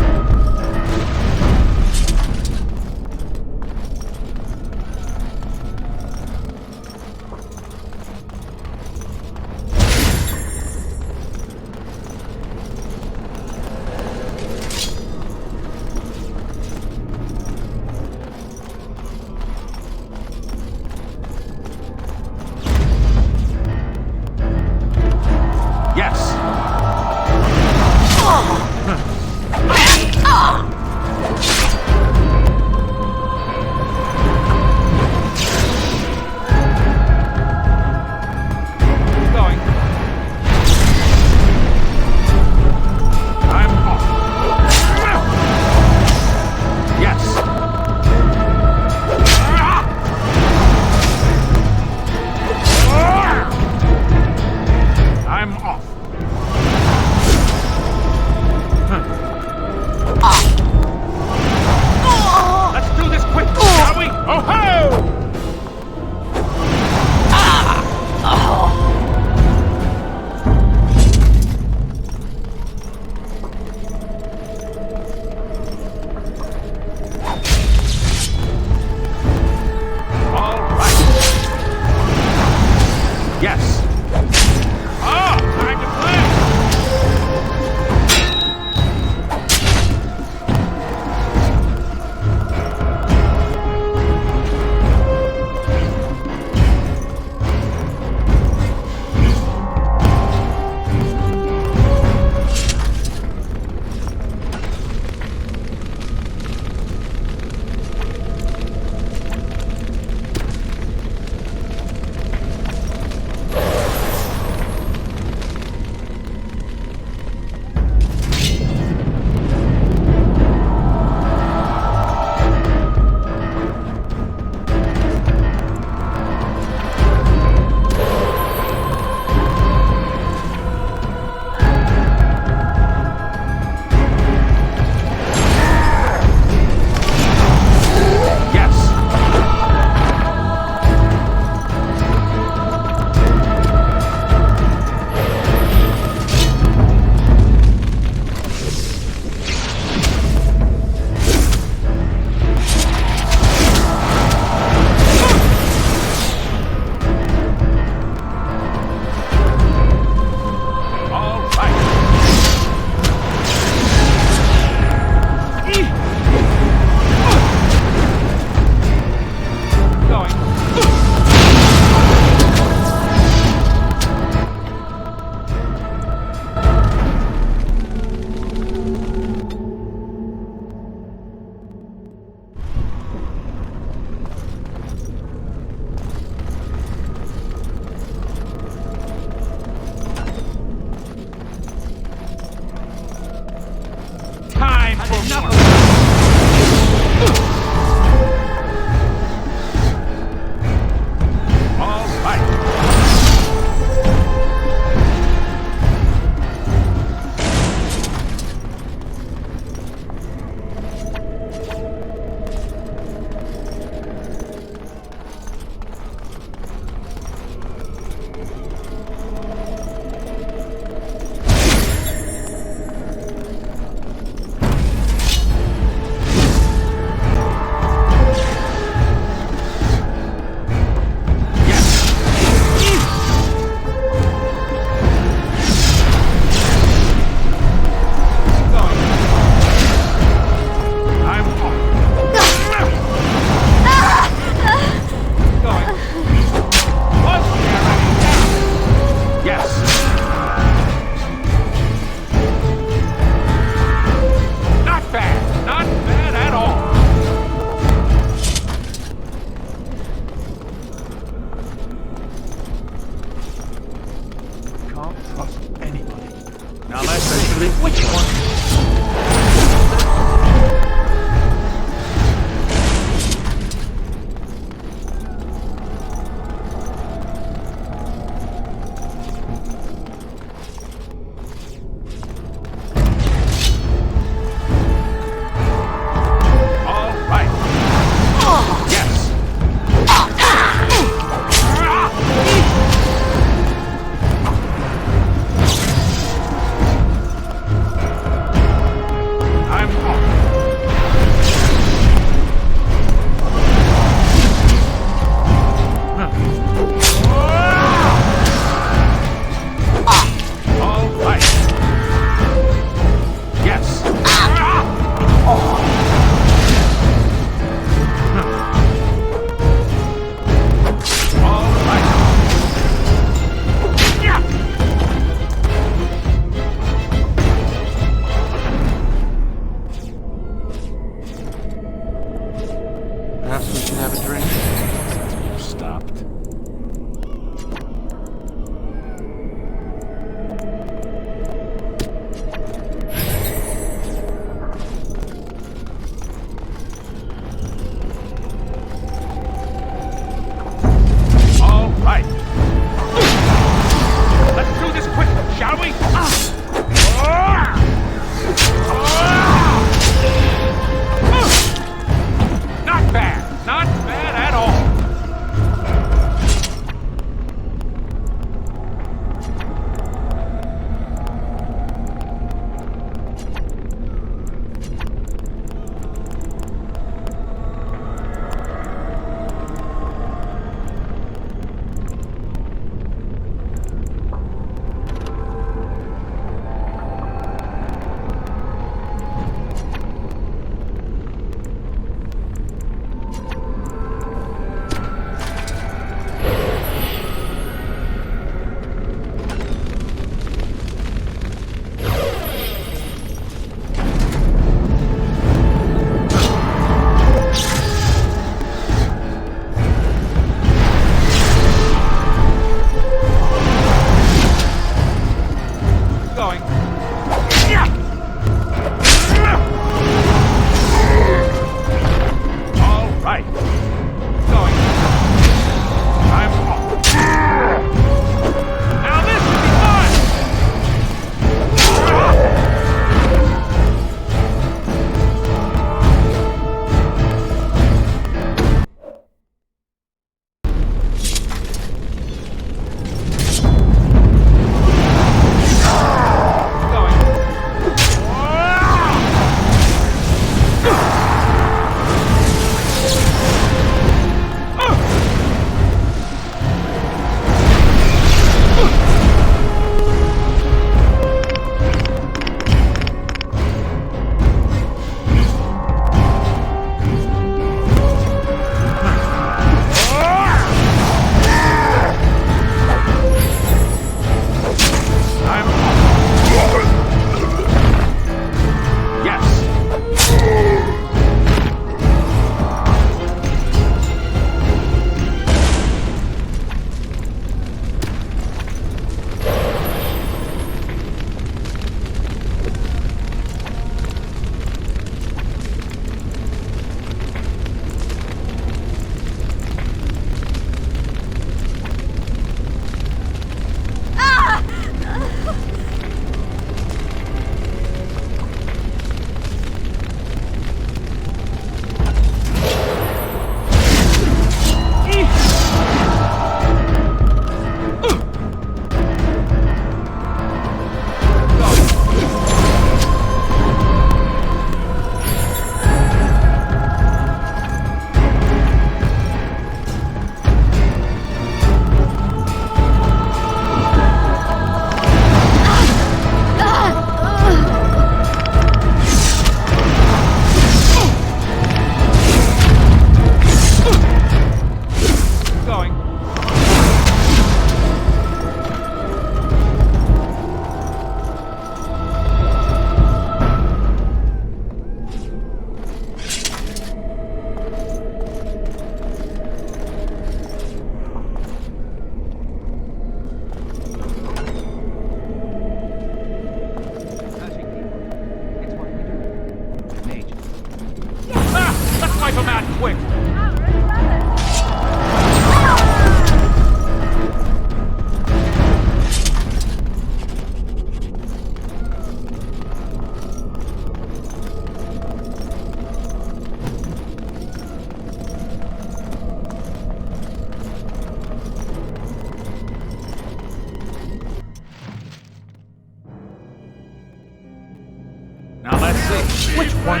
Which one?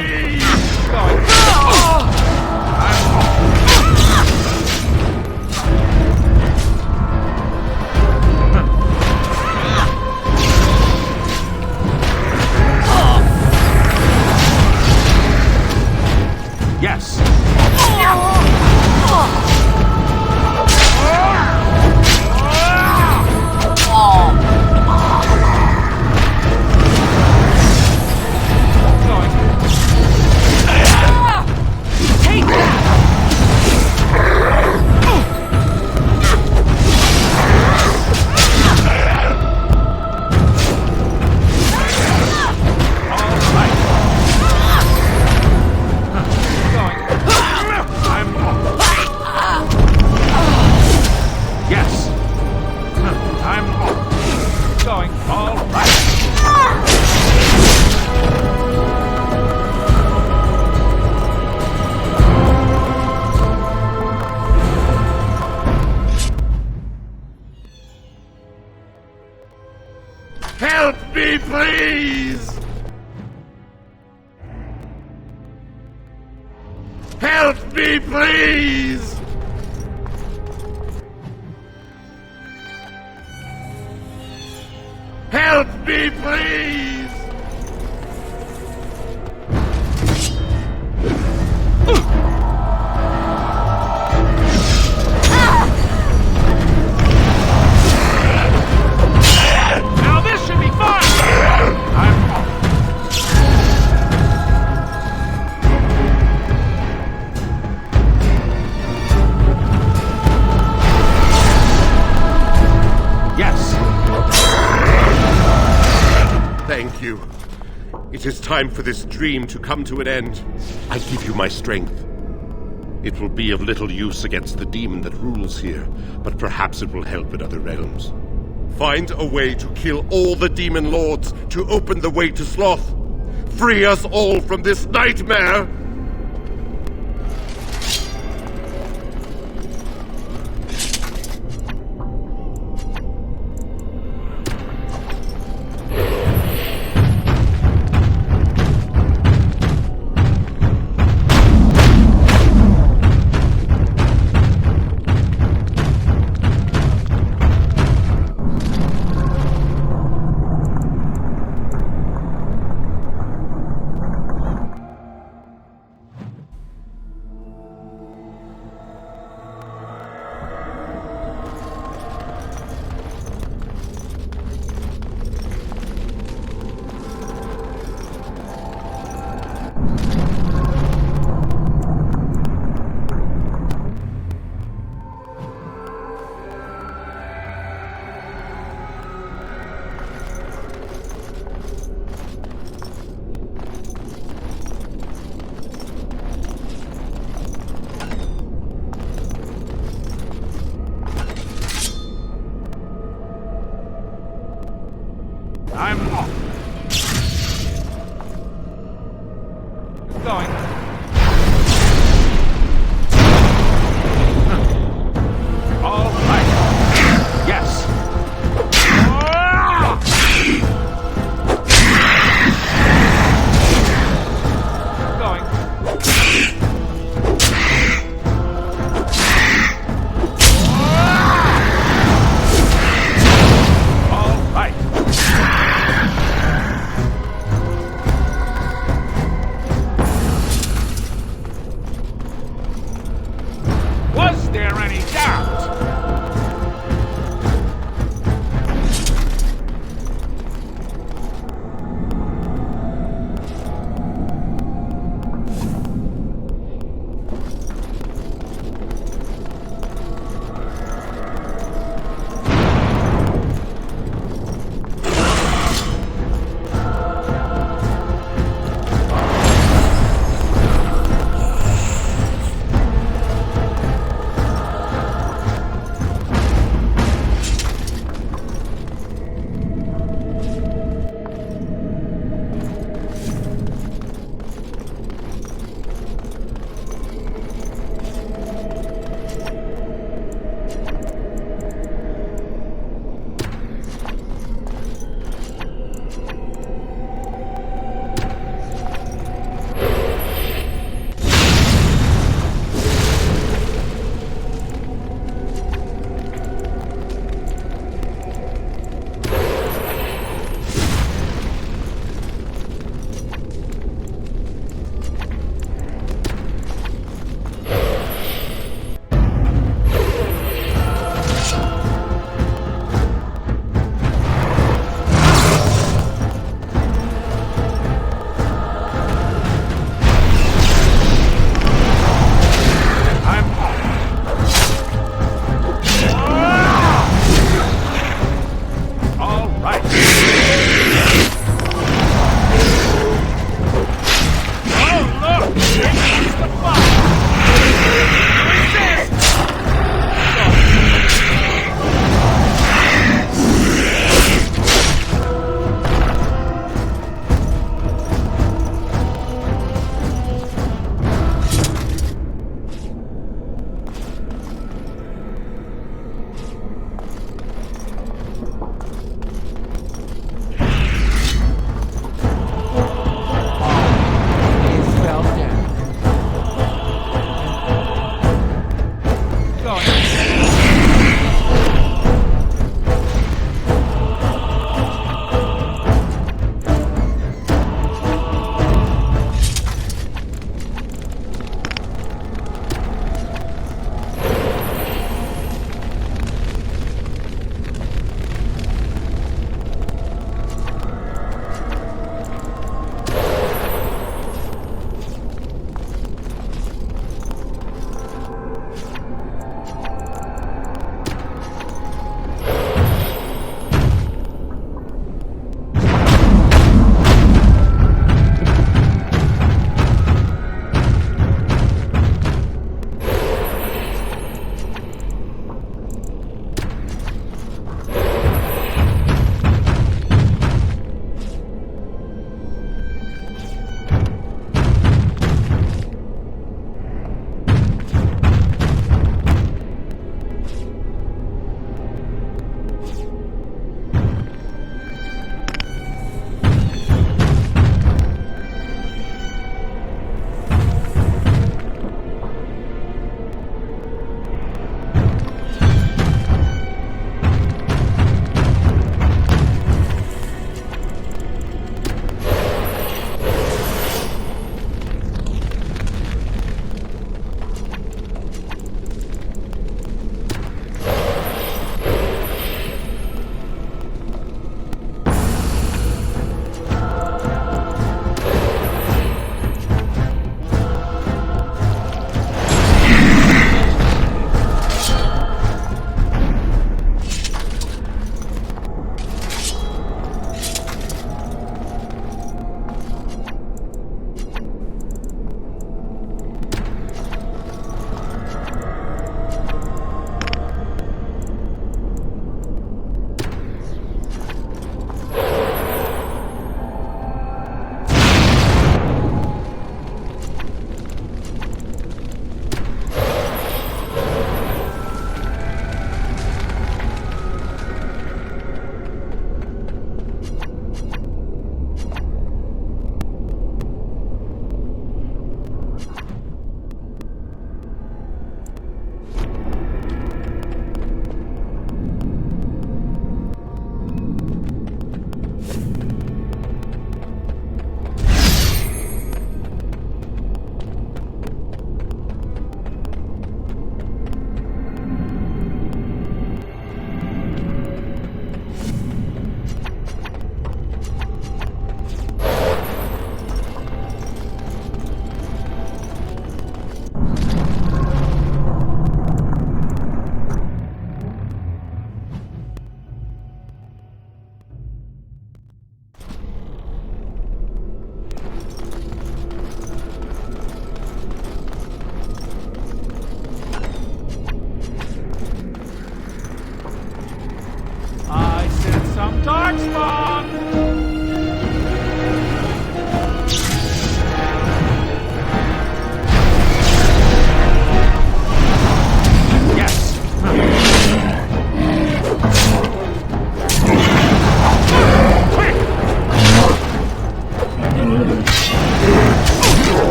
Yes. Take that! Yes. I'm going all right. Help me, please! Help me, please! Help me, please! Now this should be fun! Yes. Thank you. It is time for this dream to come to an end. I give you my strength. It will be of little use against the demon that rules here, but perhaps it will help in other realms. Find a way to kill all the demon lords to open the way to Sloth. Free us all from this nightmare!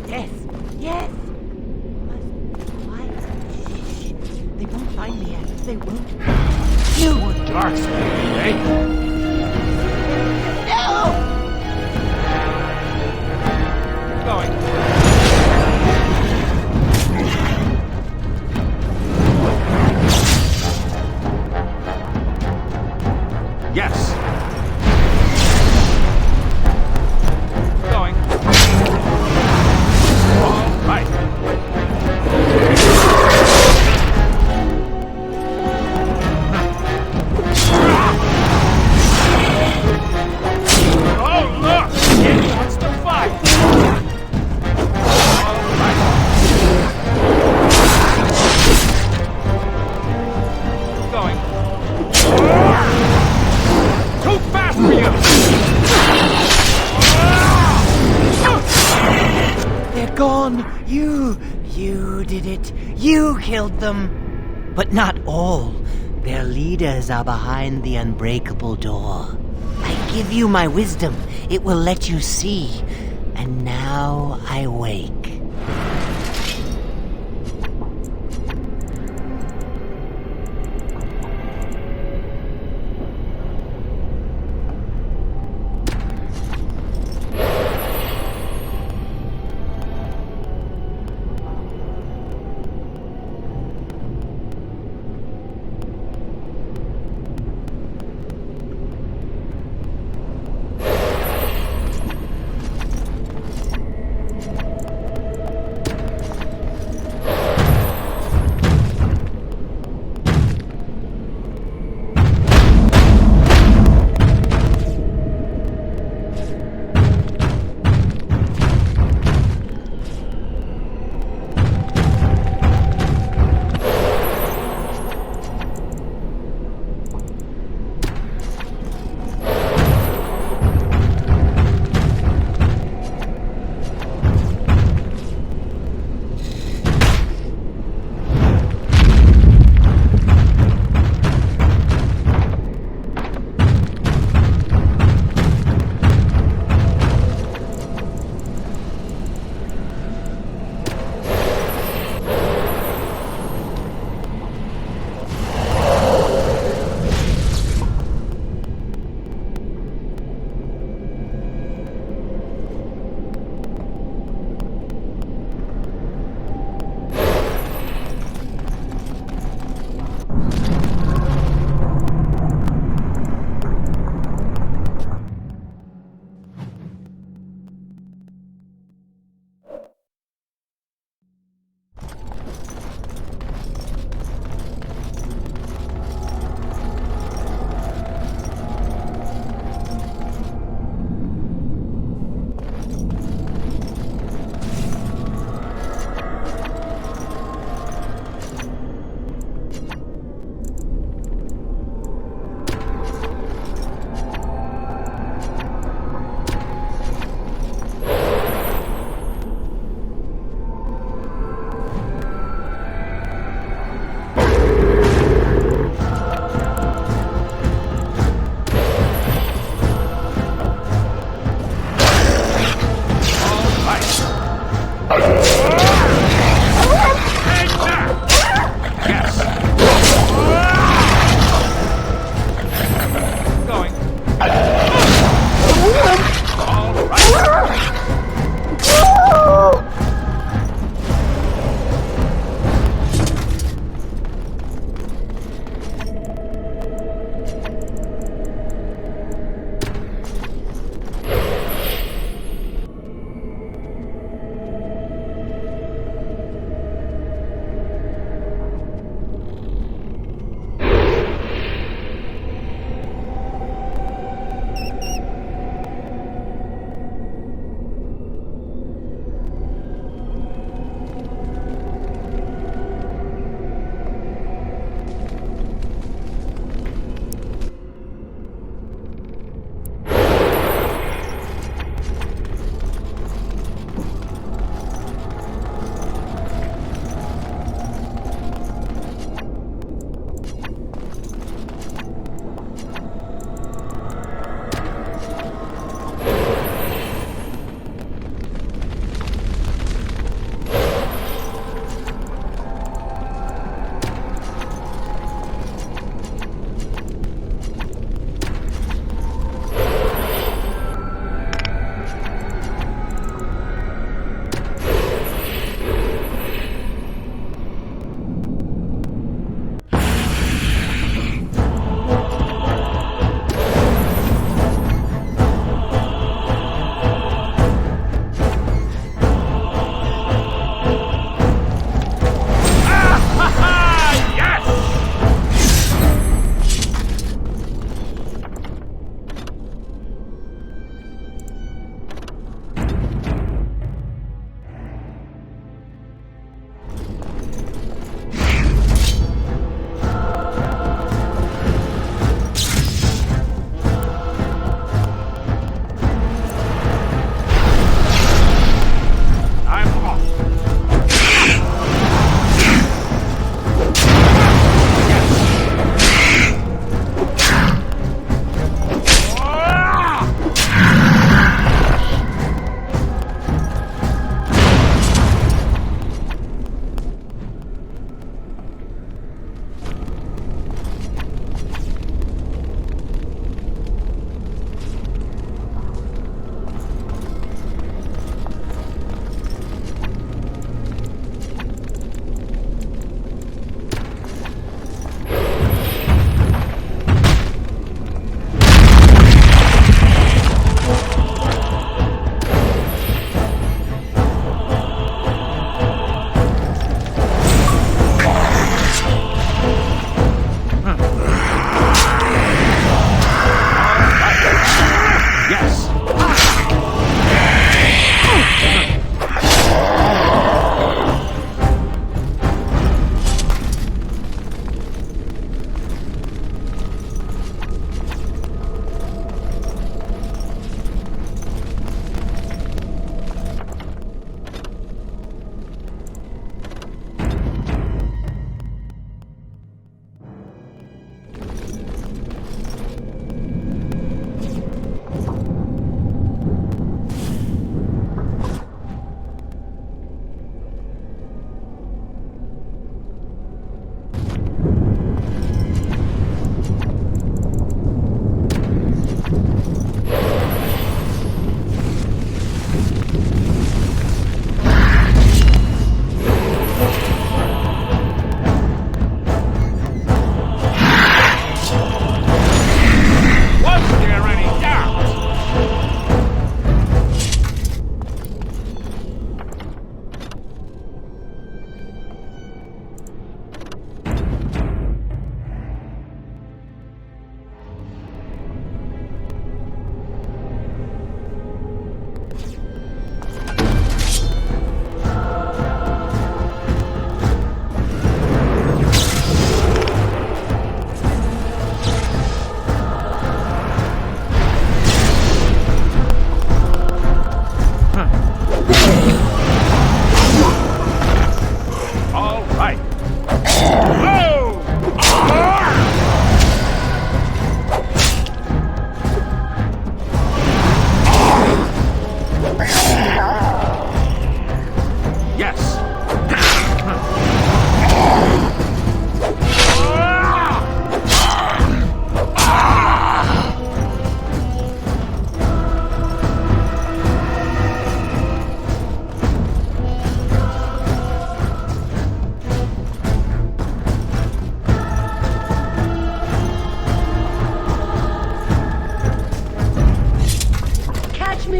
Yes, yes! Quiet. Shh. They won't find me yet. They won't. You! Darkspawn, eh? No! Going. Yes. Going. All right. Oh, look! It wants to fight! All right. Going. Too fast for you! They're gone! You did it. You killed them. But not all. Their leaders are behind the unbreakable door. I give you my wisdom. It will let you see. And now I wake.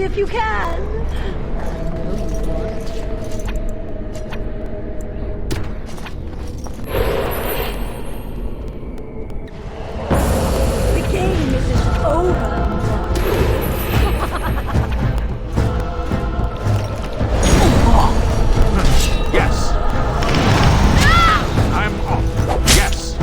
if you can. The game isn't over. Yes! I'm off. Yes!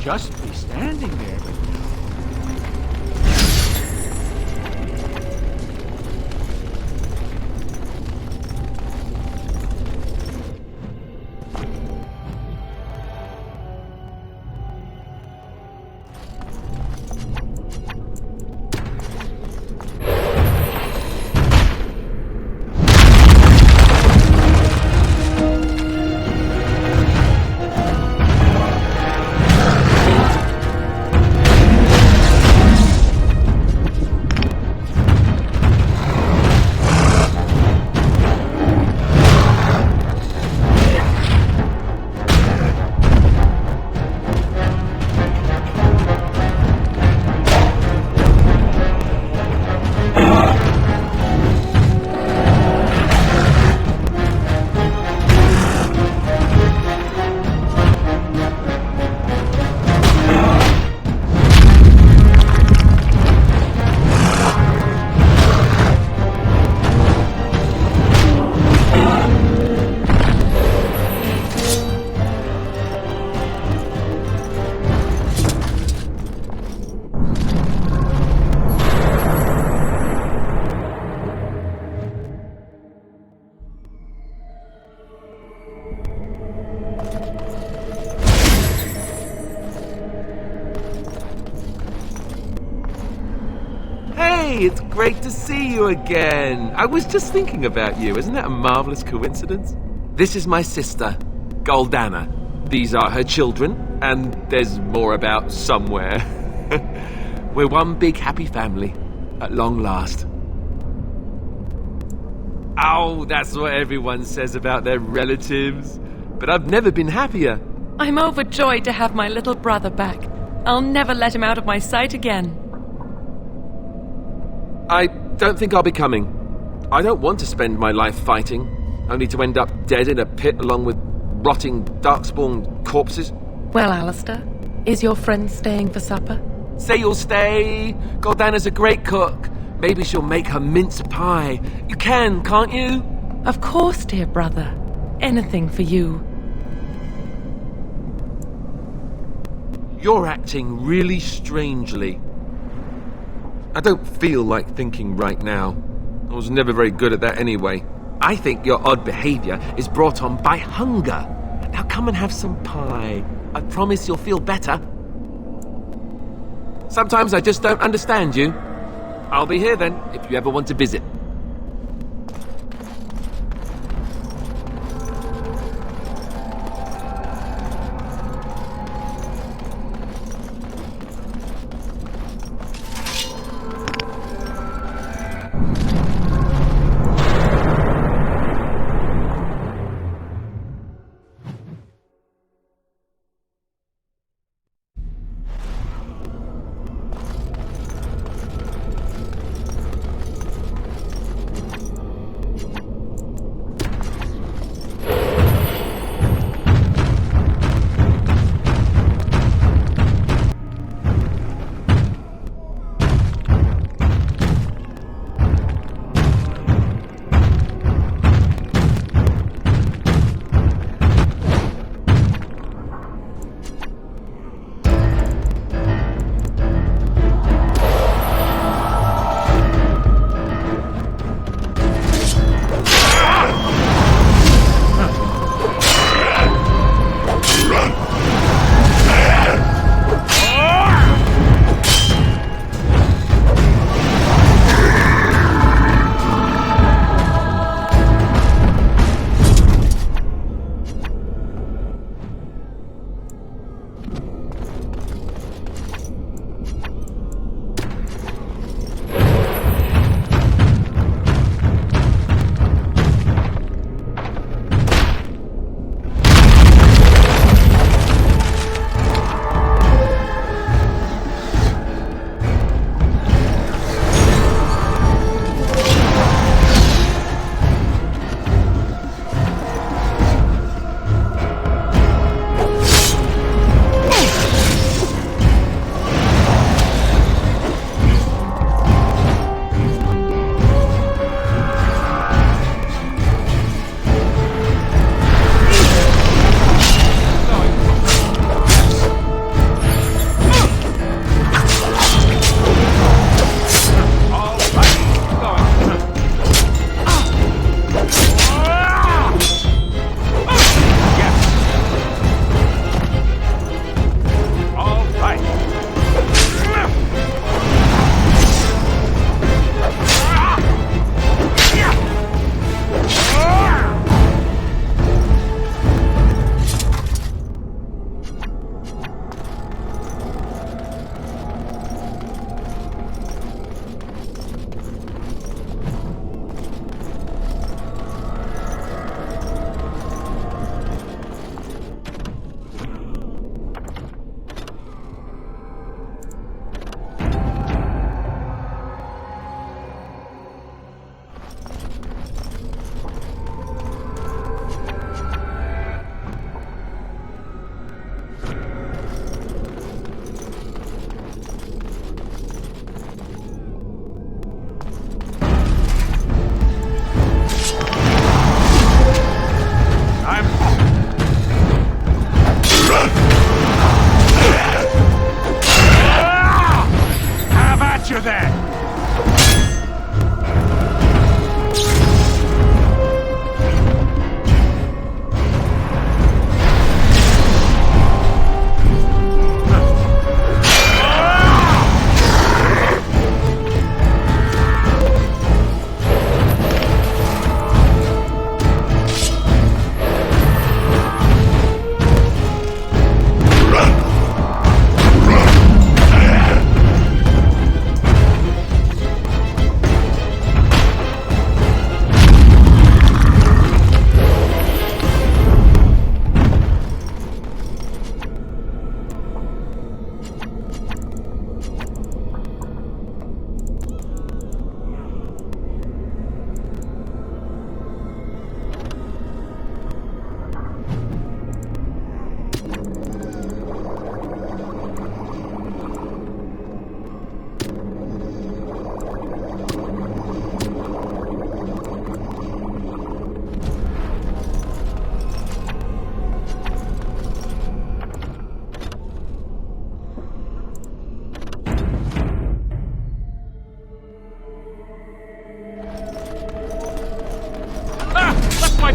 just be standing there. Hey, it's great to see you again. I was just thinking about you. Isn't that a marvelous coincidence? This is my sister, Goldana. These are her children, and there's more about somewhere. We're one big happy family, at long last. Oh, that's what everyone says about their relatives. But I've never been happier. I'm overjoyed to have my little brother back. I'll never let him out of my sight again. I don't think I'll be coming. I don't want to spend my life fighting, only to end up dead in a pit along with rotting Darkspawn corpses. Well, Alistair, is your friend staying for supper? Say you'll stay. Goldana's a great cook. Maybe she'll make her mince pie. You can, can't you? Of course, dear brother. Anything for you. You're acting really strangely. I don't feel like thinking right now. I was never very good at that anyway. I think your odd behavior is brought on by hunger. Now come and have some pie. I promise you'll feel better. Sometimes I just don't understand you. I'll be here then, if you ever want to visit.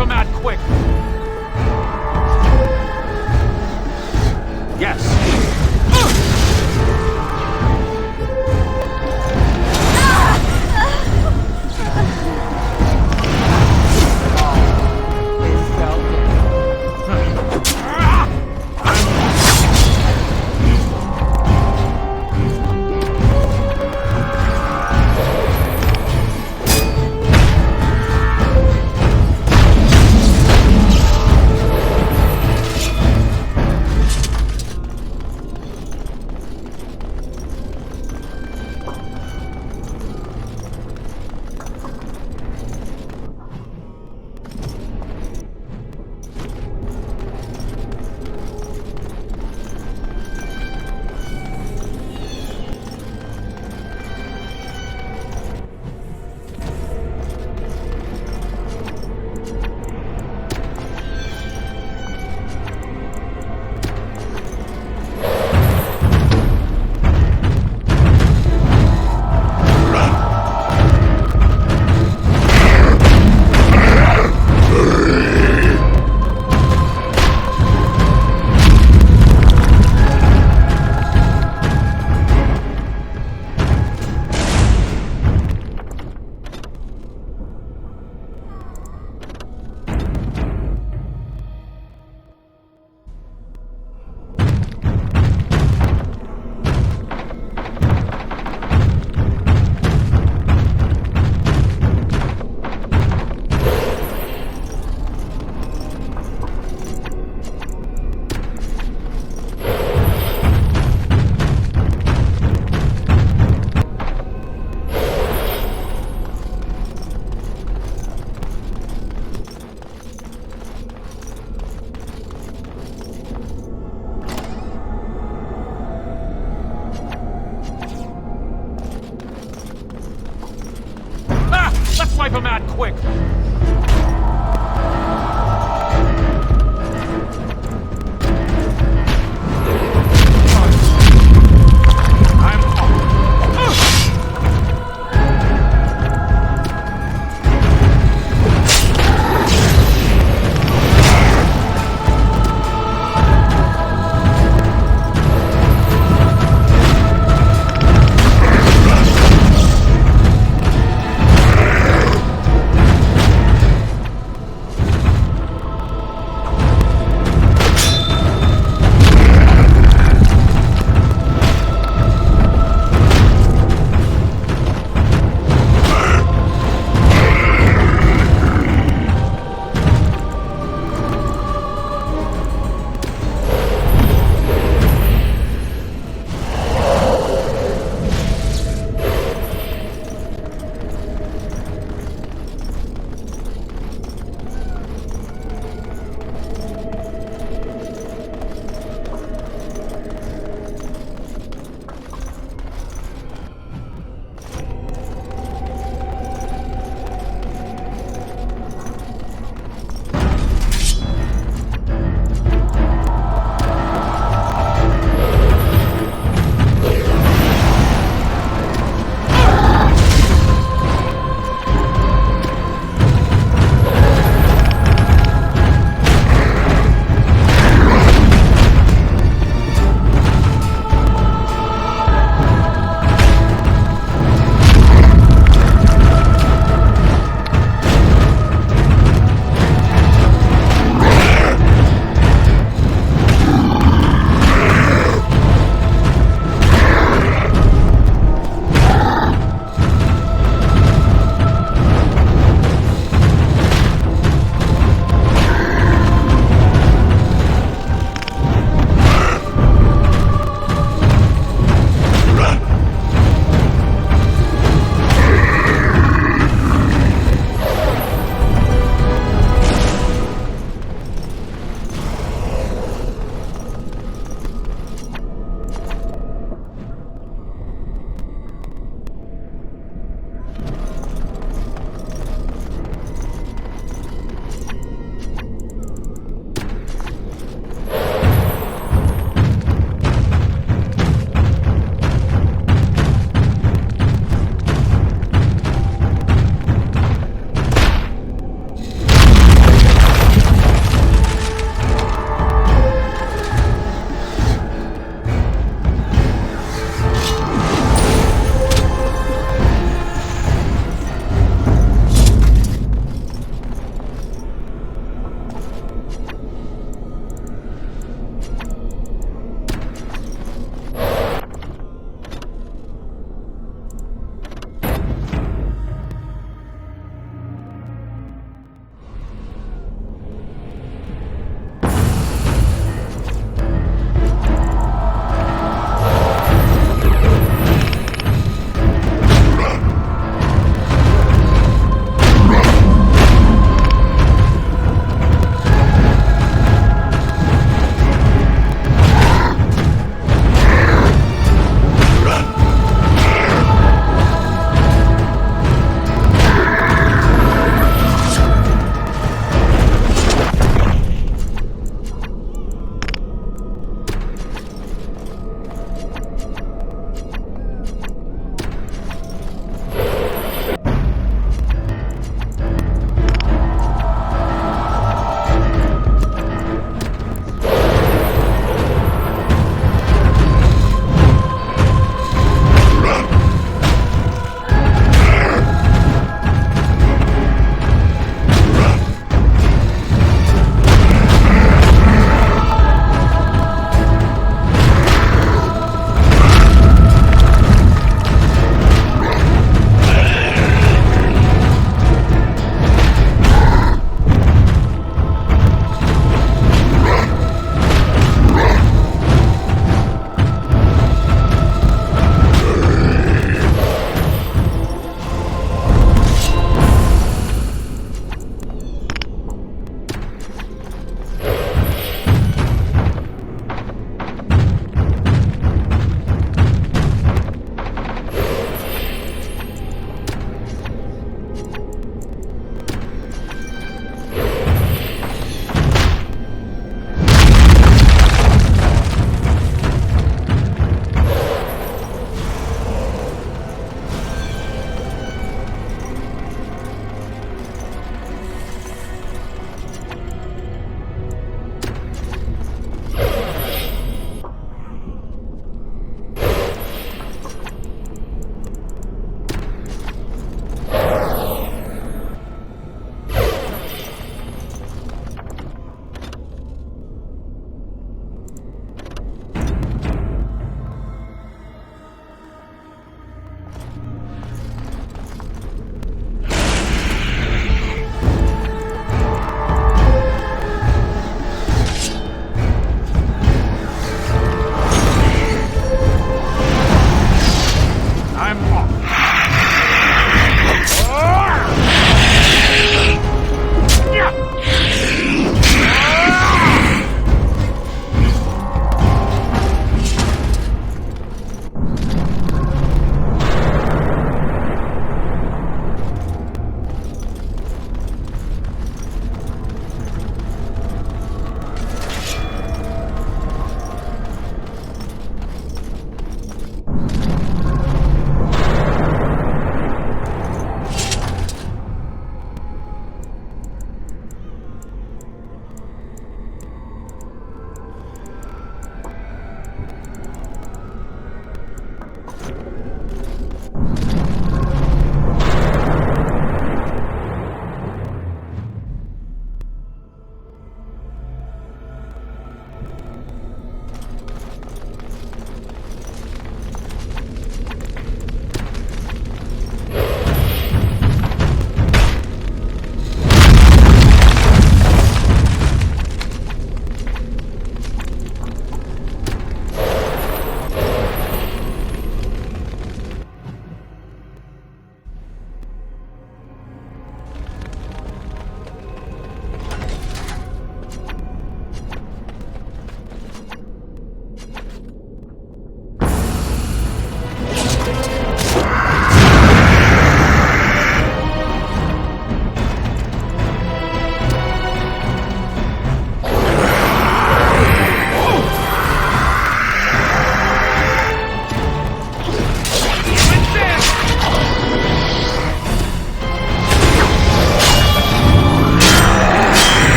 wipe him out quick. Yes. Let's wipe him out quick.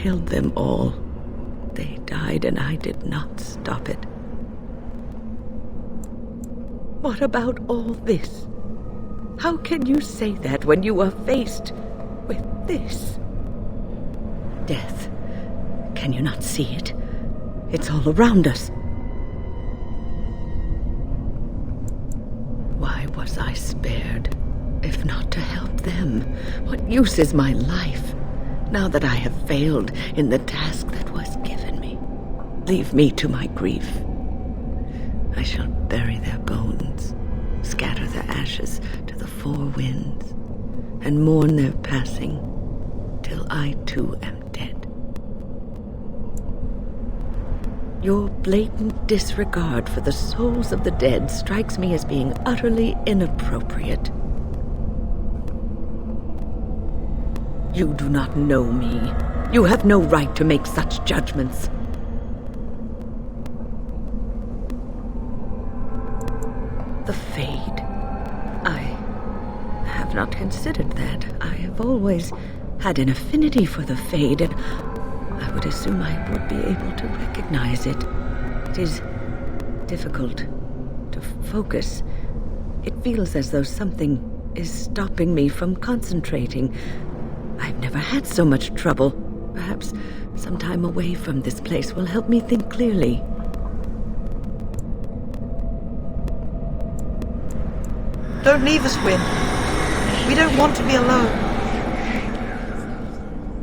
held them all. They died and I did not stop it. What about all this? How can you say that when you are faced with this? Death. Can you not see it? It's all around us. Why was I spared, if not to help them? What use is my life, now that I have failed in the task that was given me? Leave me to my grief. I shall bury their bones, scatter their ashes to the four winds, and mourn their passing till I too am dead. Your blatant disregard for the souls of the dead strikes me as being utterly inappropriate. You do not know me. You have no right to make such judgments. The Fade. I have not considered that. I have always had an affinity for the Fade, and I would assume I would be able to recognize it. It is difficult to focus. It feels as though something is stopping me from concentrating. I've never had so much trouble. Perhaps some time away from this place will help me think clearly. Don't leave us, Wynne. We don't want to be alone.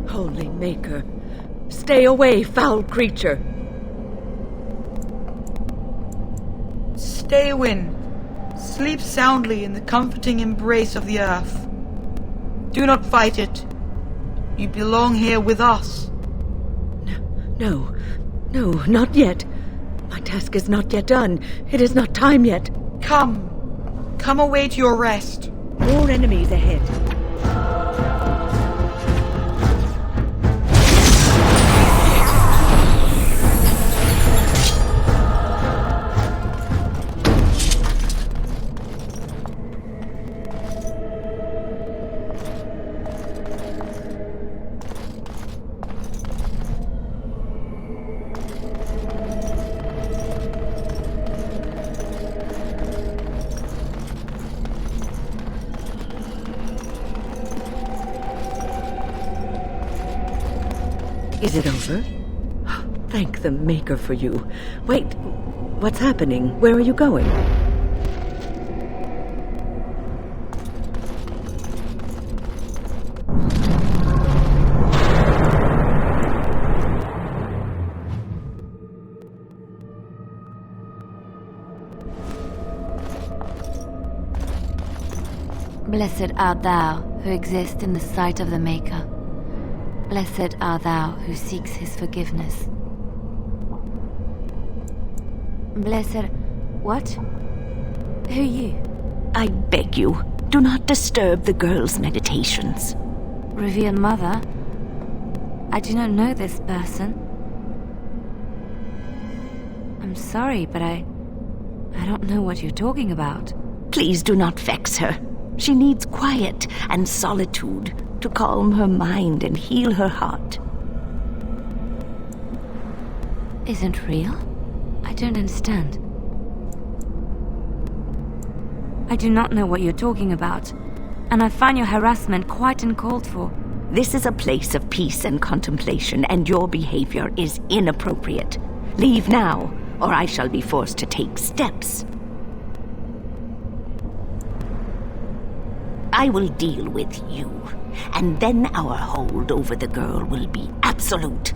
Holy Maker, stay away, foul creature. Stay, Wynne. Sleep soundly in the comforting embrace of the earth. Do not fight it. You belong here with us. No, not yet. My task is not yet done. It is not time yet. Come away to your rest. More enemies ahead. Is it over? Thank the Maker for you. Wait, what's happening? Where are you going? Blessed art thou who exists in the sight of the Maker. Blessed art thou who seeks his forgiveness. Blessed... what? Who are you? I beg you, do not disturb the girl's meditations. Revered Mother, I do not know this person. I'm sorry, but I don't know what you're talking about. Please do not vex her. She needs quiet and solitude to calm her mind and heal her heart. Isn't real? I don't understand. I do not know what you're talking about, and I find your harassment quite uncalled for. This is a place of peace and contemplation, and your behavior is inappropriate. Leave now, or I shall be forced to take steps. I will deal with you, and then our hold over the girl will be absolute.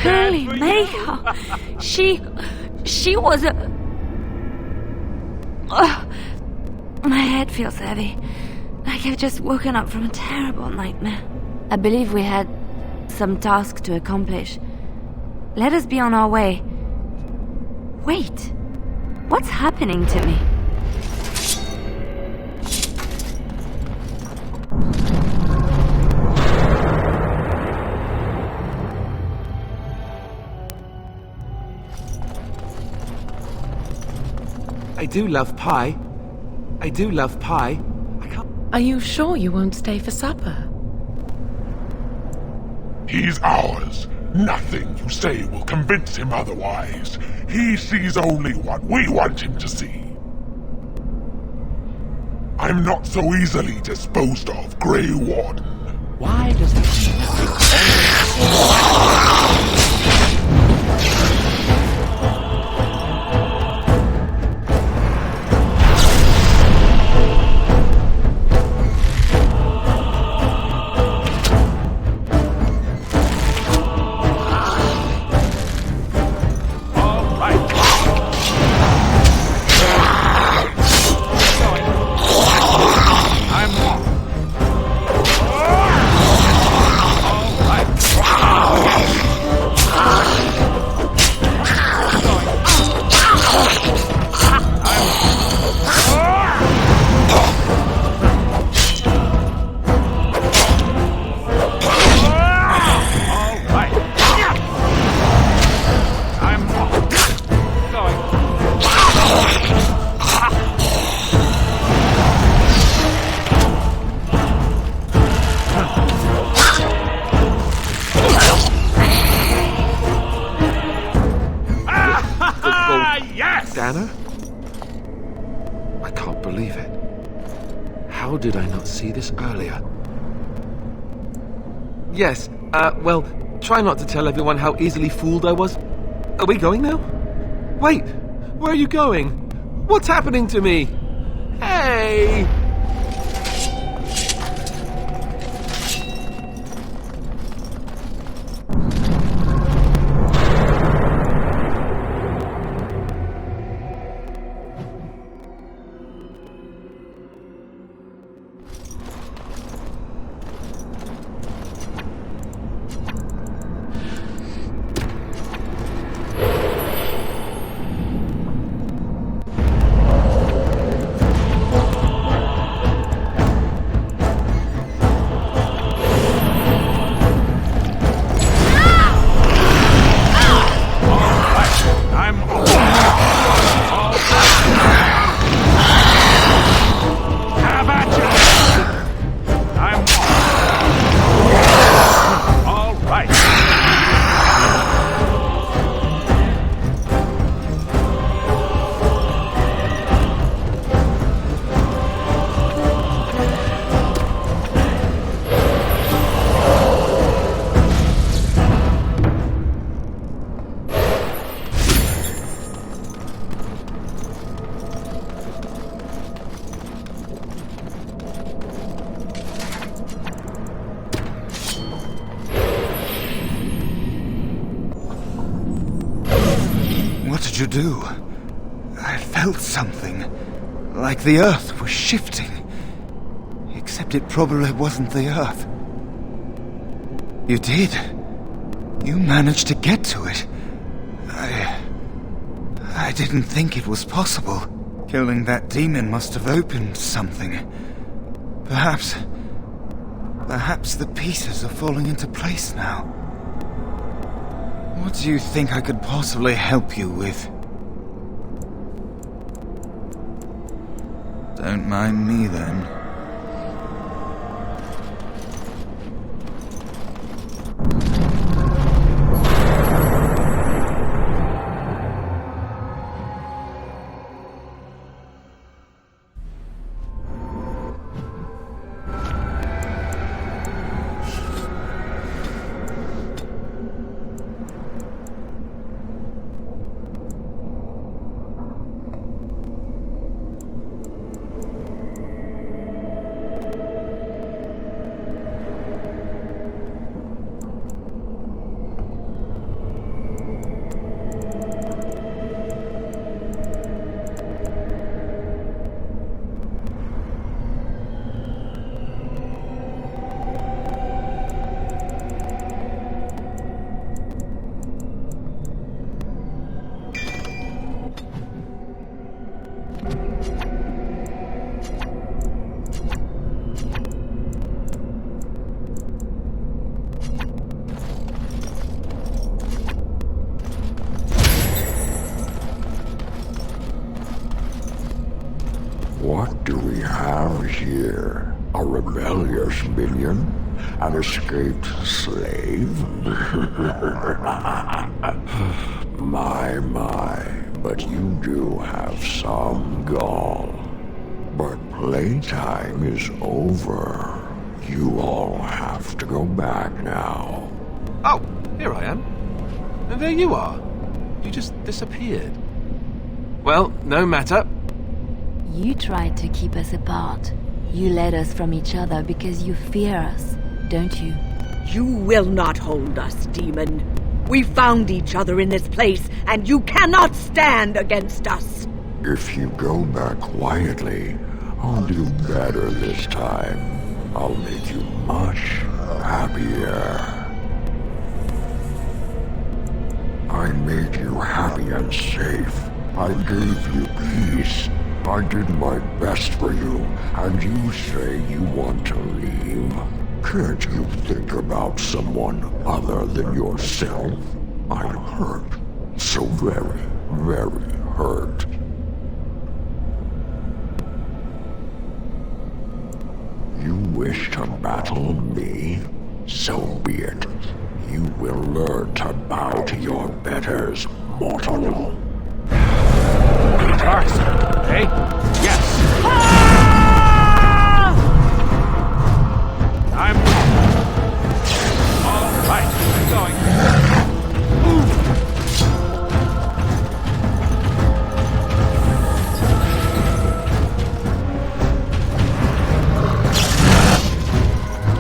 Holy Maker! She was a... My head feels heavy, like I've just woken up from a terrible nightmare. I believe we had some task to accomplish. Let us be on our way. Wait, what's happening to me? I do love pie. I do love pie. Are you sure you won't stay for supper? He's ours. Nothing you say will convince him otherwise. He sees only what we want him to see. I'm not so easily disposed of, Grey Warden. Why does he Dana? I can't believe it. How did I not see this earlier? Yes, well, try not to tell everyone how easily fooled I was. Are we going now? Wait, where are you going? What's happening to me? Hey! You do? I felt something, like the Earth was shifting. Except it probably wasn't the Earth. You did. You managed to get to it. I didn't think it was possible. Killing that demon must have opened something. Perhaps the pieces are falling into place now. What do you think I could possibly help you with? Don't mind me, then. have here a rebellious minion? An escaped slave? My, but you do have some gall. But playtime is over. You all have to go back now. Oh, here I am. And there you are. You just disappeared. Well, no matter. You tried to keep us apart. You led us from each other because you fear us, don't you? You will not hold us, demon. We found each other in this place, and you cannot stand against us. If you go back quietly, I'll do better this time. I'll make you much happier. I made you happy and safe. I gave you peace. I did my best for you, and you say you want to leave. Can't you think about someone other than yourself? I'm hurt. So very, very hurt. You wish to battle me? So be it. You will learn to bow to your betters, mortal. Darks, eh? Yes. I'm all right. I'm going.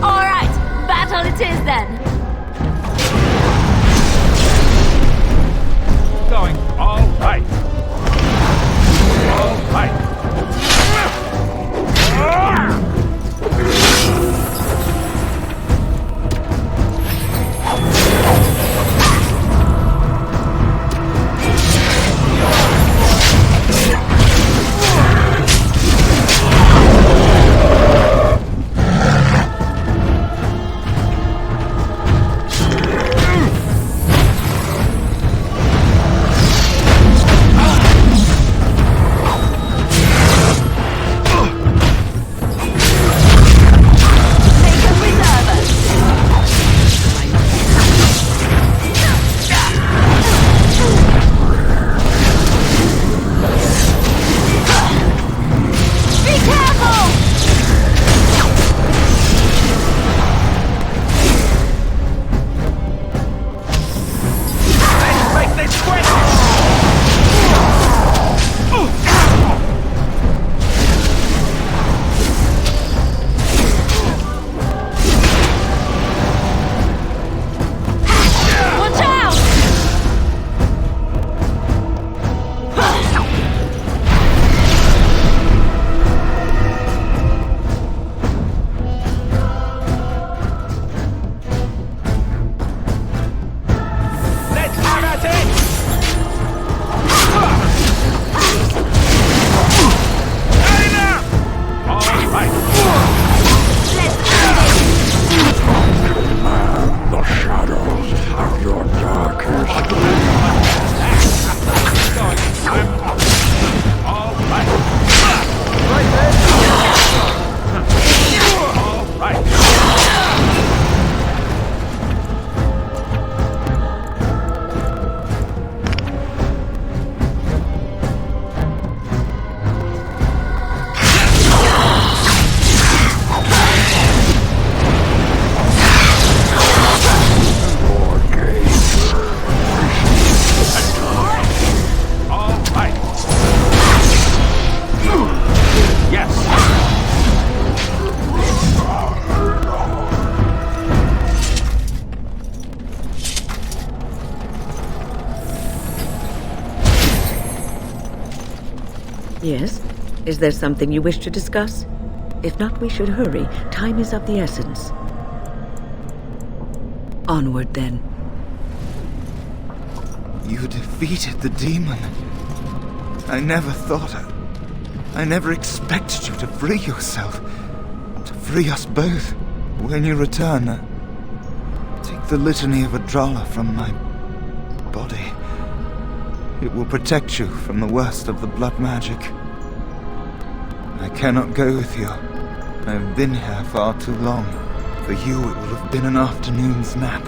All right, battle it is then. Going. All right. All right. Yes? Is there something you wish to discuss? If not, we should hurry. Time is of the essence. Onward, then. You defeated the demon. I never thought... I never expected you to free yourself. To free us both. When you return, take the litany of Adralla from my body. It will protect you from the worst of the blood magic. I cannot go with you. I have been here far too long. For you, it will have been an afternoon's nap.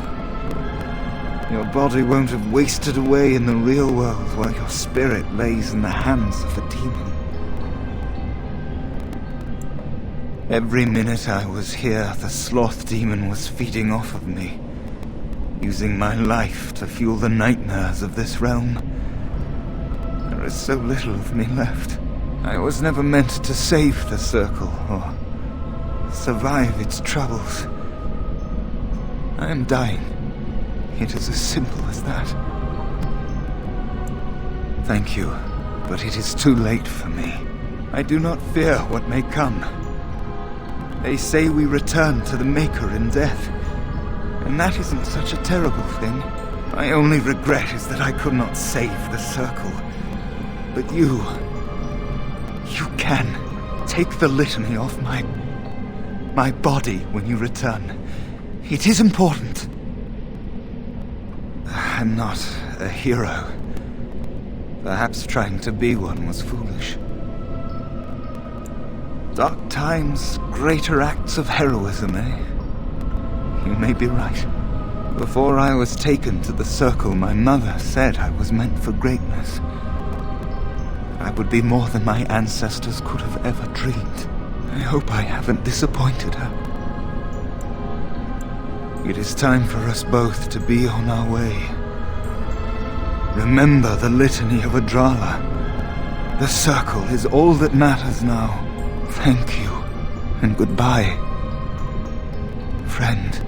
Your body won't have wasted away in the real world while your spirit lays in the hands of a demon. Every minute I was here, the sloth demon was feeding off of me, using my life to fuel the nightmares of this realm. There is so little of me left. I was never meant to save the circle or survive its troubles. I am dying. It is as simple as that. Thank you, but it is too late for me. I do not fear what may come. They say we return to the Maker in death, and that isn't such a terrible thing. My only regret is that I could not save the circle. But you can take the litany off my body when you return. It is important. I'm not a hero. Perhaps trying to be one was foolish. Dark times, greater acts of heroism, eh? You may be right. Before I was taken to the circle, my mother said I was meant for greatness. I would be more than my ancestors could have ever dreamed. I hope I haven't disappointed her. It is time for us both to be on our way. Remember the litany of Adrala. The circle is all that matters now. Thank you, and goodbye, friend.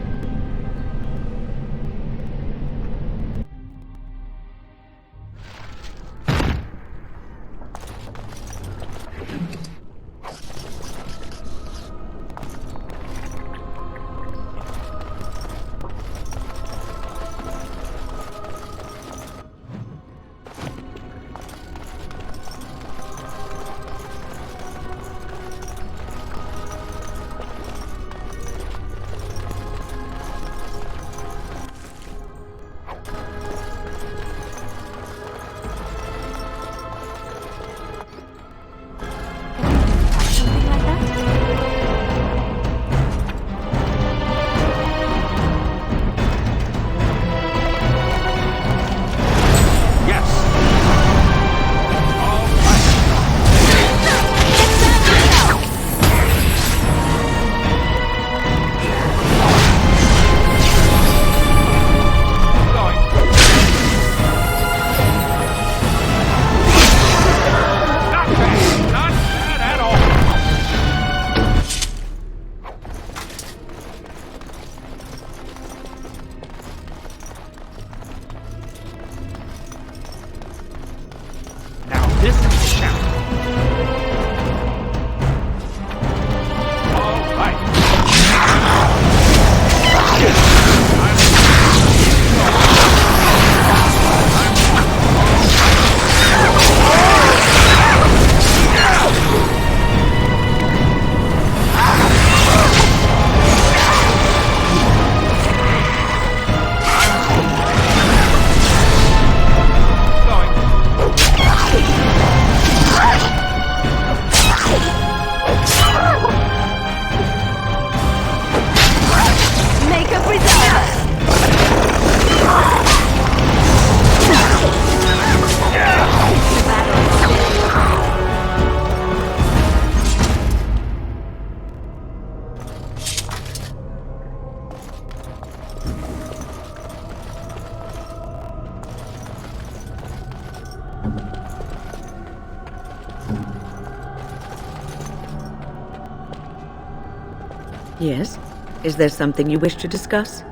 Yes? Is there something you wish to discuss?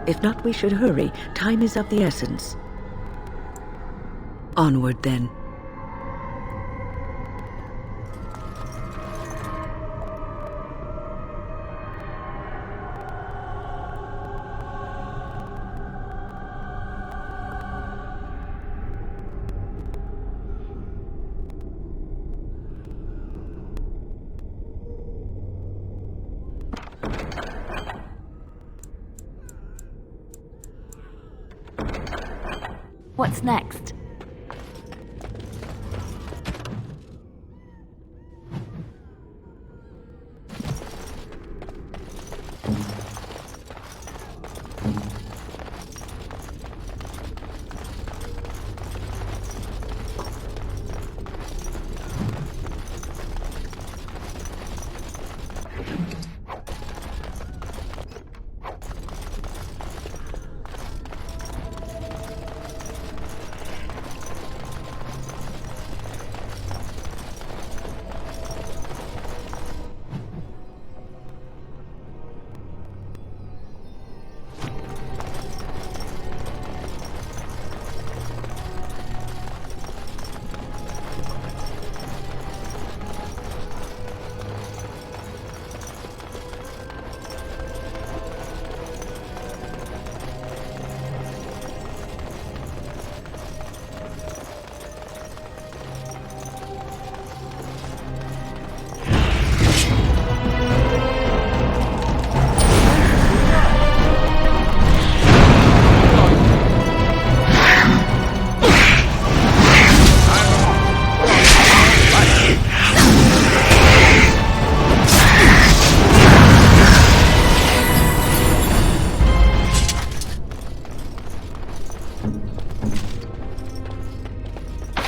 If not, we should hurry. Time is of the essence. Onward, then. What's next?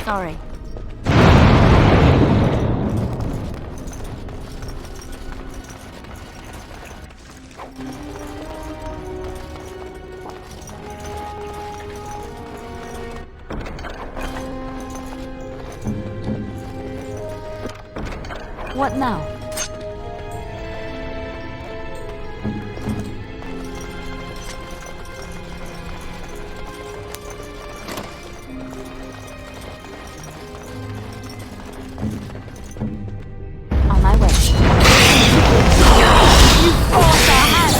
Sorry. What now? On my way. You forced our hand!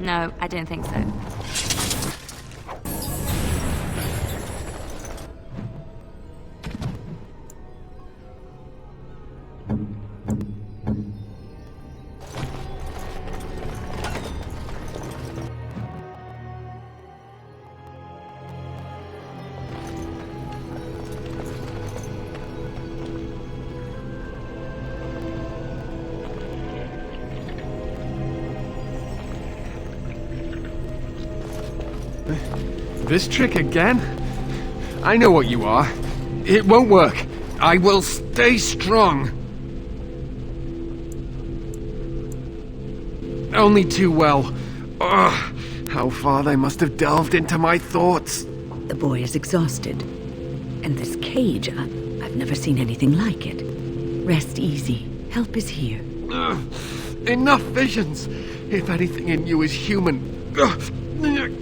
No, I don't think so. This trick again? I know what you are. It won't work. I will stay strong. Only too well. Ugh, how far they must have delved into my thoughts. The boy is exhausted. And this cage, I've never seen anything like it. Rest easy. Help is here. Enough visions. If anything in you is human,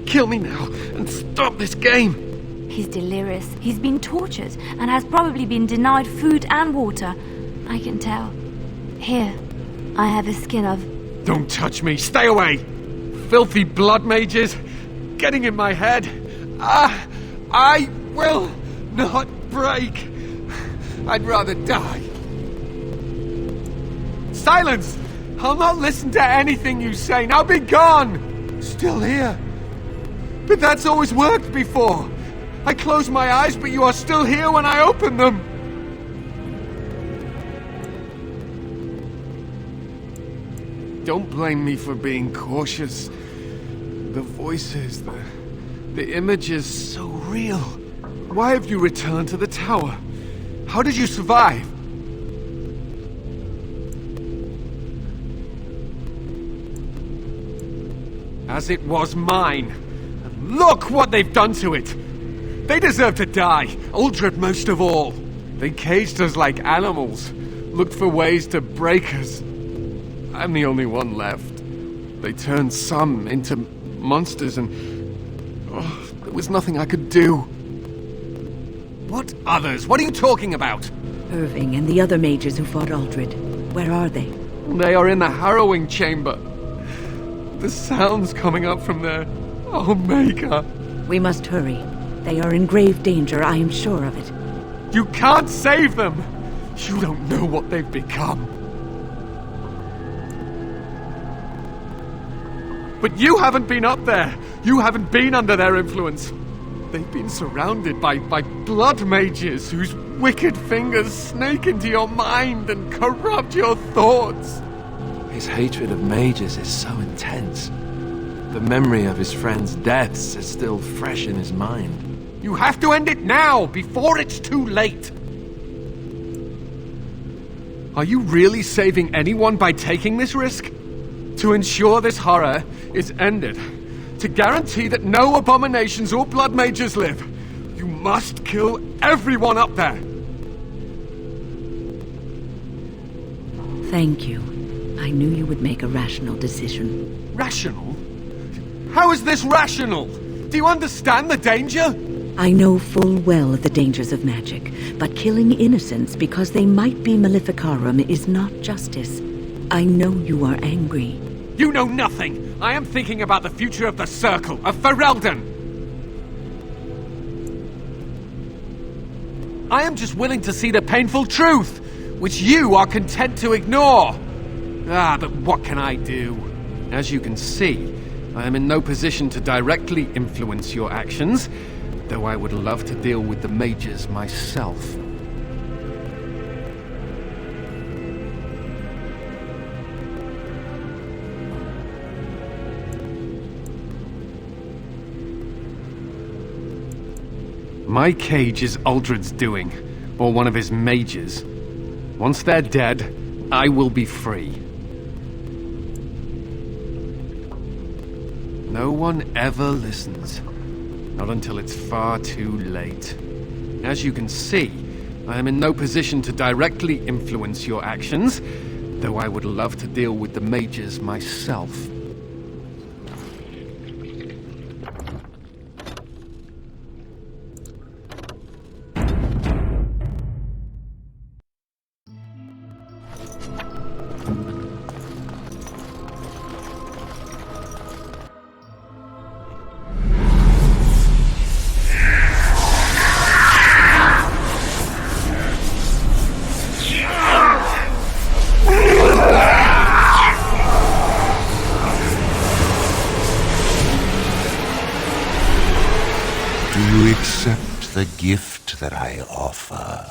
kill me now and stop this game. He's delirious. He's been tortured and has probably been denied food and water. I can tell. Here, I have a skin of... Don't touch me. Stay away. Filthy blood mages getting in my head. I will not break. I'd rather die. Silence! I'll not listen to anything you say. Now be gone! Still here. But that's always worked before. I close my eyes, but you are still here when I open them. Don't blame me for being cautious. The voices, the images, so real. Why have you returned to the tower? How did you survive? As it was mine. And look what they've done to it! They deserve to die, Uldred most of all. They caged us like animals, looked for ways to break us. I'm the only one left. They turned some into monsters and... there was nothing I could do. What others? What are you talking about? Irving and the other mages who fought Uldred. Where are they? They are in the harrowing chamber. The sounds coming up from there. Oh, Maker. We must hurry. They are in grave danger, I am sure of it. You can't save them! You don't know what they've become. But you haven't been up there. You haven't been under their influence. They've been surrounded by blood mages whose wicked fingers snake into your mind and corrupt your thoughts. His hatred of mages is so intense. The memory of his friends' deaths is still fresh in his mind. You have to end it now, before it's too late. Are you really saving anyone by taking this risk? To ensure this horror is ended, to guarantee that no abominations or blood mages live, you must kill everyone up there. Thank you. I knew you would make a rational decision. Rational? How is this rational? Do you understand the danger? I know full well the dangers of magic, but killing innocents because they might be Maleficarum is not justice. I know you are angry. You know nothing! I am thinking about the future of the Circle, of Ferelden! I am just willing to see the painful truth! which you are content to ignore. Ah, but what can I do? As you can see, I am in no position to directly influence your actions, though I would love to deal with the mages myself. My cage is Uldred's doing, or one of his mages. Once they're dead, I will be free. No one ever listens. Not until it's far too late. As you can see, I am in no position to directly influence your actions, though I would love to deal with the mages myself. Accept the gift that I offer.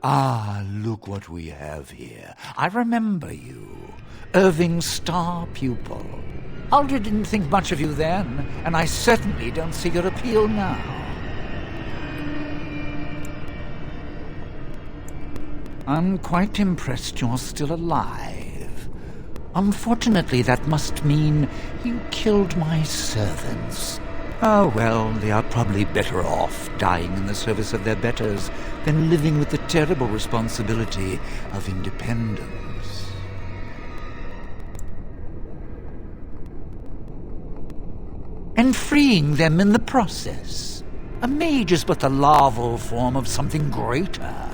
Ah, look what we have here. I remember you. Irving's star pupil. Uldred didn't think much of you then, and I certainly don't see your appeal now. I'm quite impressed you're still alive. Unfortunately, that must mean you killed my servants. Oh, well, they are probably better off dying in the service of their betters than living with the terrible responsibility of independence. And freeing them in the process. A mage is but the larval form of something greater.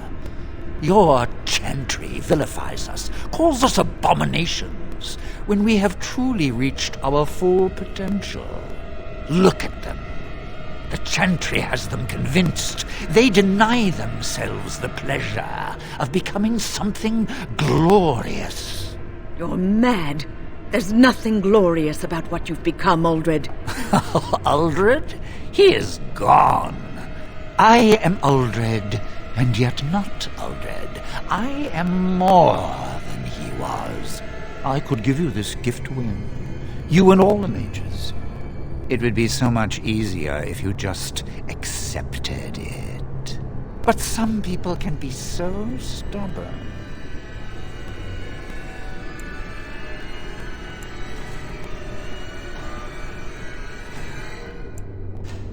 Your chantry vilifies us, calls us abominations, when we have truly reached our full potential. Look at them. The chantry has them convinced. They deny themselves the pleasure of becoming something glorious. You're mad. There's nothing glorious about what you've become, Uldred. Uldred? He is gone. I am Uldred, and yet not Uldred. I am more than he was. I could give you this gift to him. You and all the mages. It would be so much easier if you just accepted it. But some people can be so stubborn.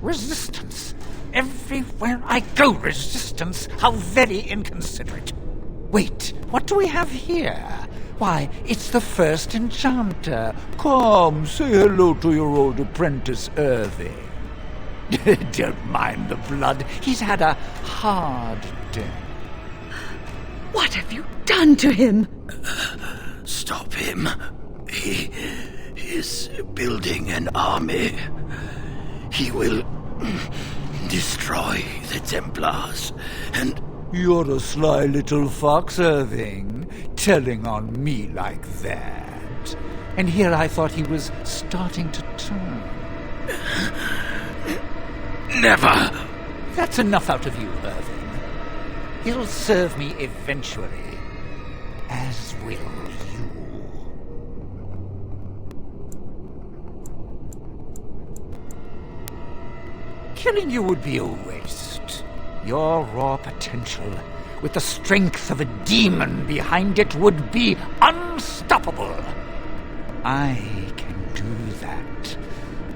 Resistance! Everywhere I go, resistance! How very inconsiderate! Wait, what do we have here? Why, it's the first enchanter. Come, say hello to your old apprentice, Irving. Don't mind the blood. He's had a hard day. What have you done to him? Stop him. He is building an army. He will destroy the Templars, and... You're a sly little fox, Irving, telling on me like that. And here I thought he was starting to turn. Never! That's enough out of you, Irving. He'll serve me eventually, as will you. Killing you would be a waste. Your raw potential with the strength of a demon behind it would be unstoppable. I can do that.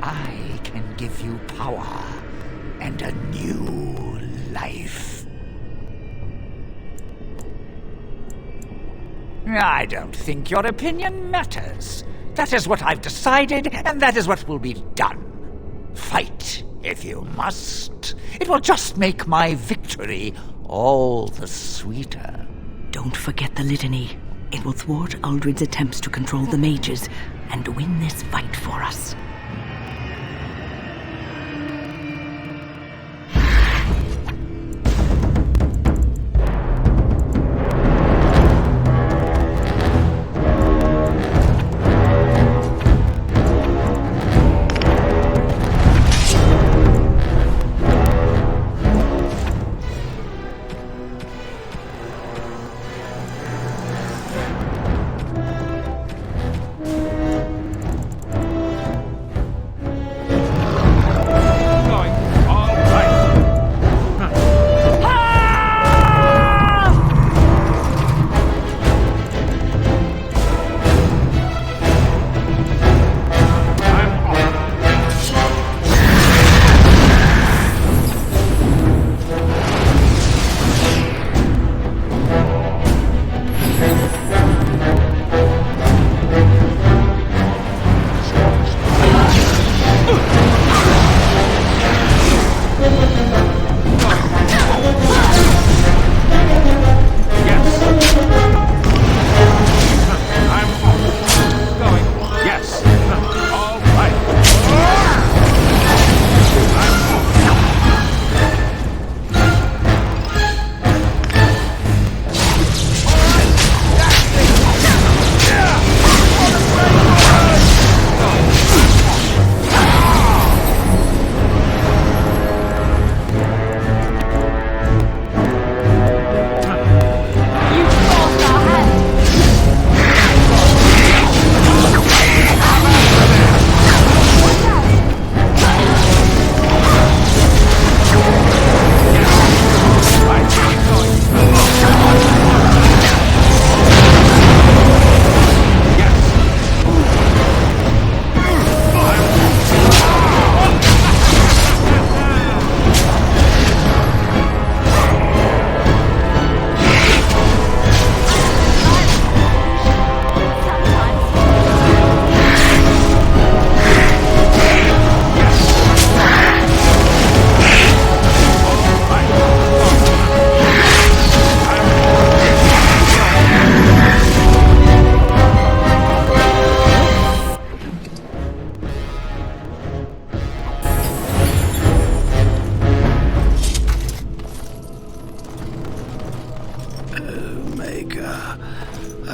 I can give you power and a new life. I don't think your opinion matters. That is what I've decided, and that is what will be done. Fight, if you must. It will just make my victory all the sweeter. Don't forget the litany. It will thwart Uldred's attempts to control the mages and win this fight for us.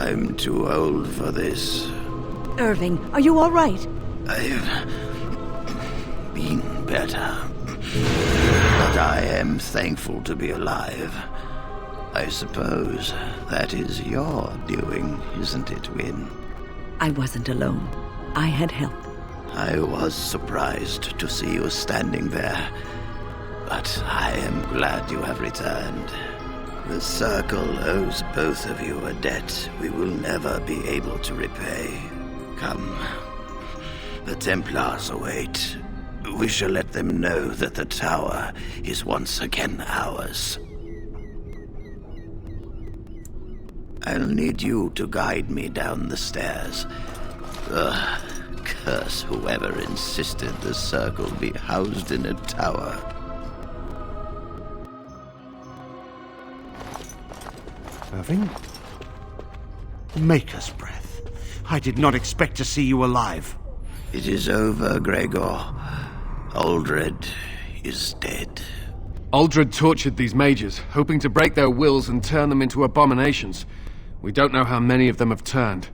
I'm too old for this. Irving, are you all right? I've been better. But I am thankful to be alive. I suppose that is your doing, isn't it, Wynne? I wasn't alone. I had help. I was surprised to see you standing there. But I am glad you have returned. The Circle owes both of you a debt we will never be able to repay. Come. The Templars await. We shall let them know that the tower is once again ours. I'll need you to guide me down the stairs. Curse whoever insisted the Circle be housed in a tower. Irving? Maker's breath. I did not expect to see you alive. It is over, Gregor. Uldred is dead. Uldred tortured these mages, hoping to break their wills and turn them into abominations. We don't know how many of them have turned.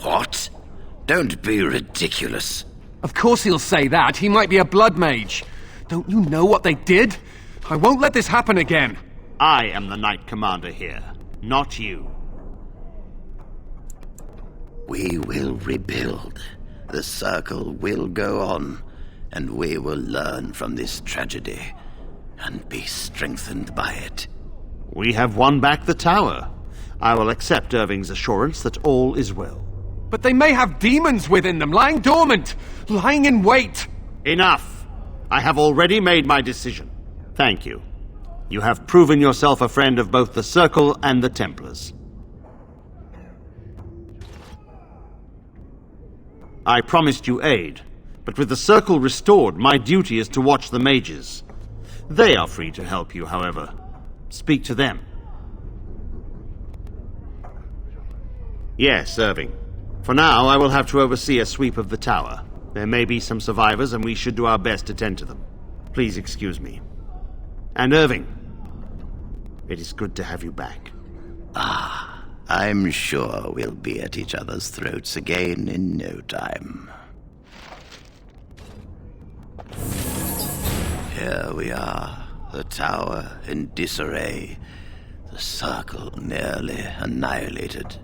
What? Don't be ridiculous. Of course he'll say that. He might be a blood mage. Don't you know what they did? I won't let this happen again. I am the Knight Commander here, not you. We will rebuild. The Circle will go on, and we will learn from this tragedy and be strengthened by it. We have won back the tower. I will accept Irving's assurance that all is well. But they may have demons within them, lying dormant, lying in wait. Enough! I have already made my decision. Thank you. You have proven yourself a friend of both the Circle and the Templars. I promised you aid, but with the Circle restored, my duty is to watch the mages. They are free to help you, however. Speak to them. Yes, Irving. For now, I will have to oversee a sweep of the tower. There may be some survivors, and we should do our best to tend to them. Please excuse me. And Irving, it is good to have you back. Ah, I'm sure we'll be at each other's throats again in no time. Here we are, the tower in disarray, the Circle nearly annihilated.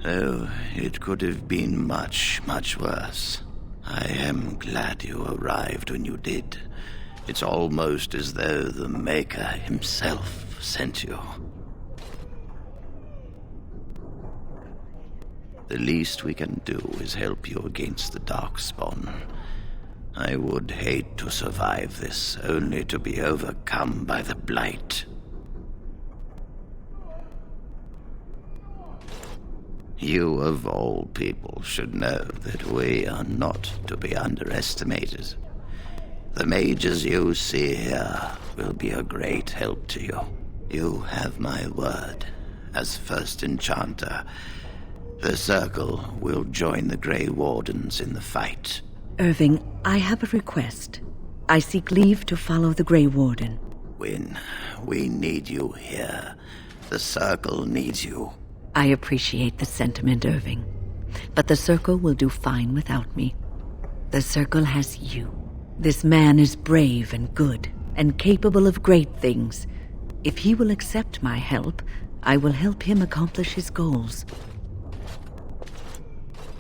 Oh, it could have been much, much worse. I am glad you arrived when you did. It's almost as though the Maker himself sent you. The least we can do is help you against the Darkspawn. I would hate to survive this, only to be overcome by the Blight. You, of all people, should know that we are not to be underestimated. The mages you see here will be a great help to you. You have my word. As first enchanter, the Circle will join the Grey Wardens in the fight. Irving, I have a request. I seek leave to follow the Grey Warden. When we need you here, the Circle needs you. I appreciate the sentiment, Irving. But the Circle will do fine without me. The Circle has you. This man is brave and good, and capable of great things. If he will accept my help, I will help him accomplish his goals.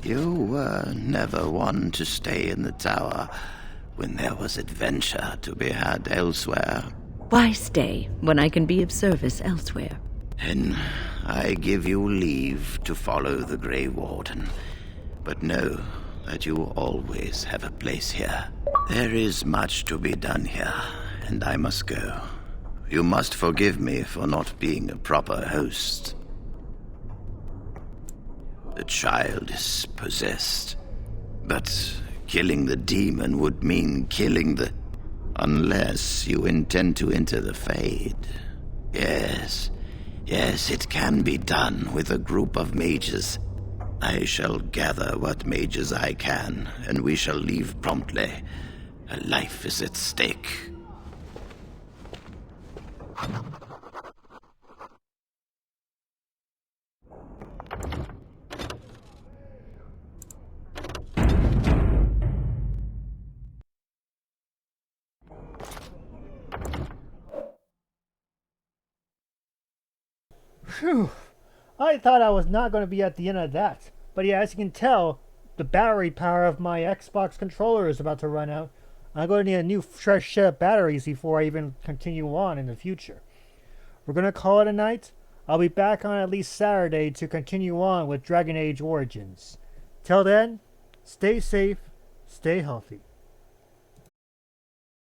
You were never one to stay in the tower when there was adventure to be had elsewhere. Why stay when I can be of service elsewhere? Then I give you leave to follow the Grey Warden. But know that you always have a place here. There is much to be done here, and I must go. You must forgive me for not being a proper host. The child is possessed, but killing the demon would mean killing the... Unless you intend to enter the Fade. Yes, it can be done with a group of mages. I shall gather what mages I can, and we shall leave promptly. A life is at stake. Phew. I thought I was not going to be at the end of that. But yeah, as you can tell, the battery power of my Xbox controller is about to run out. I'm going to need a new fresh set of batteries before I even continue on in the future. We're going to call it a night. I'll be back on at least Saturday to continue on with Dragon Age Origins. Till then, stay safe, stay healthy.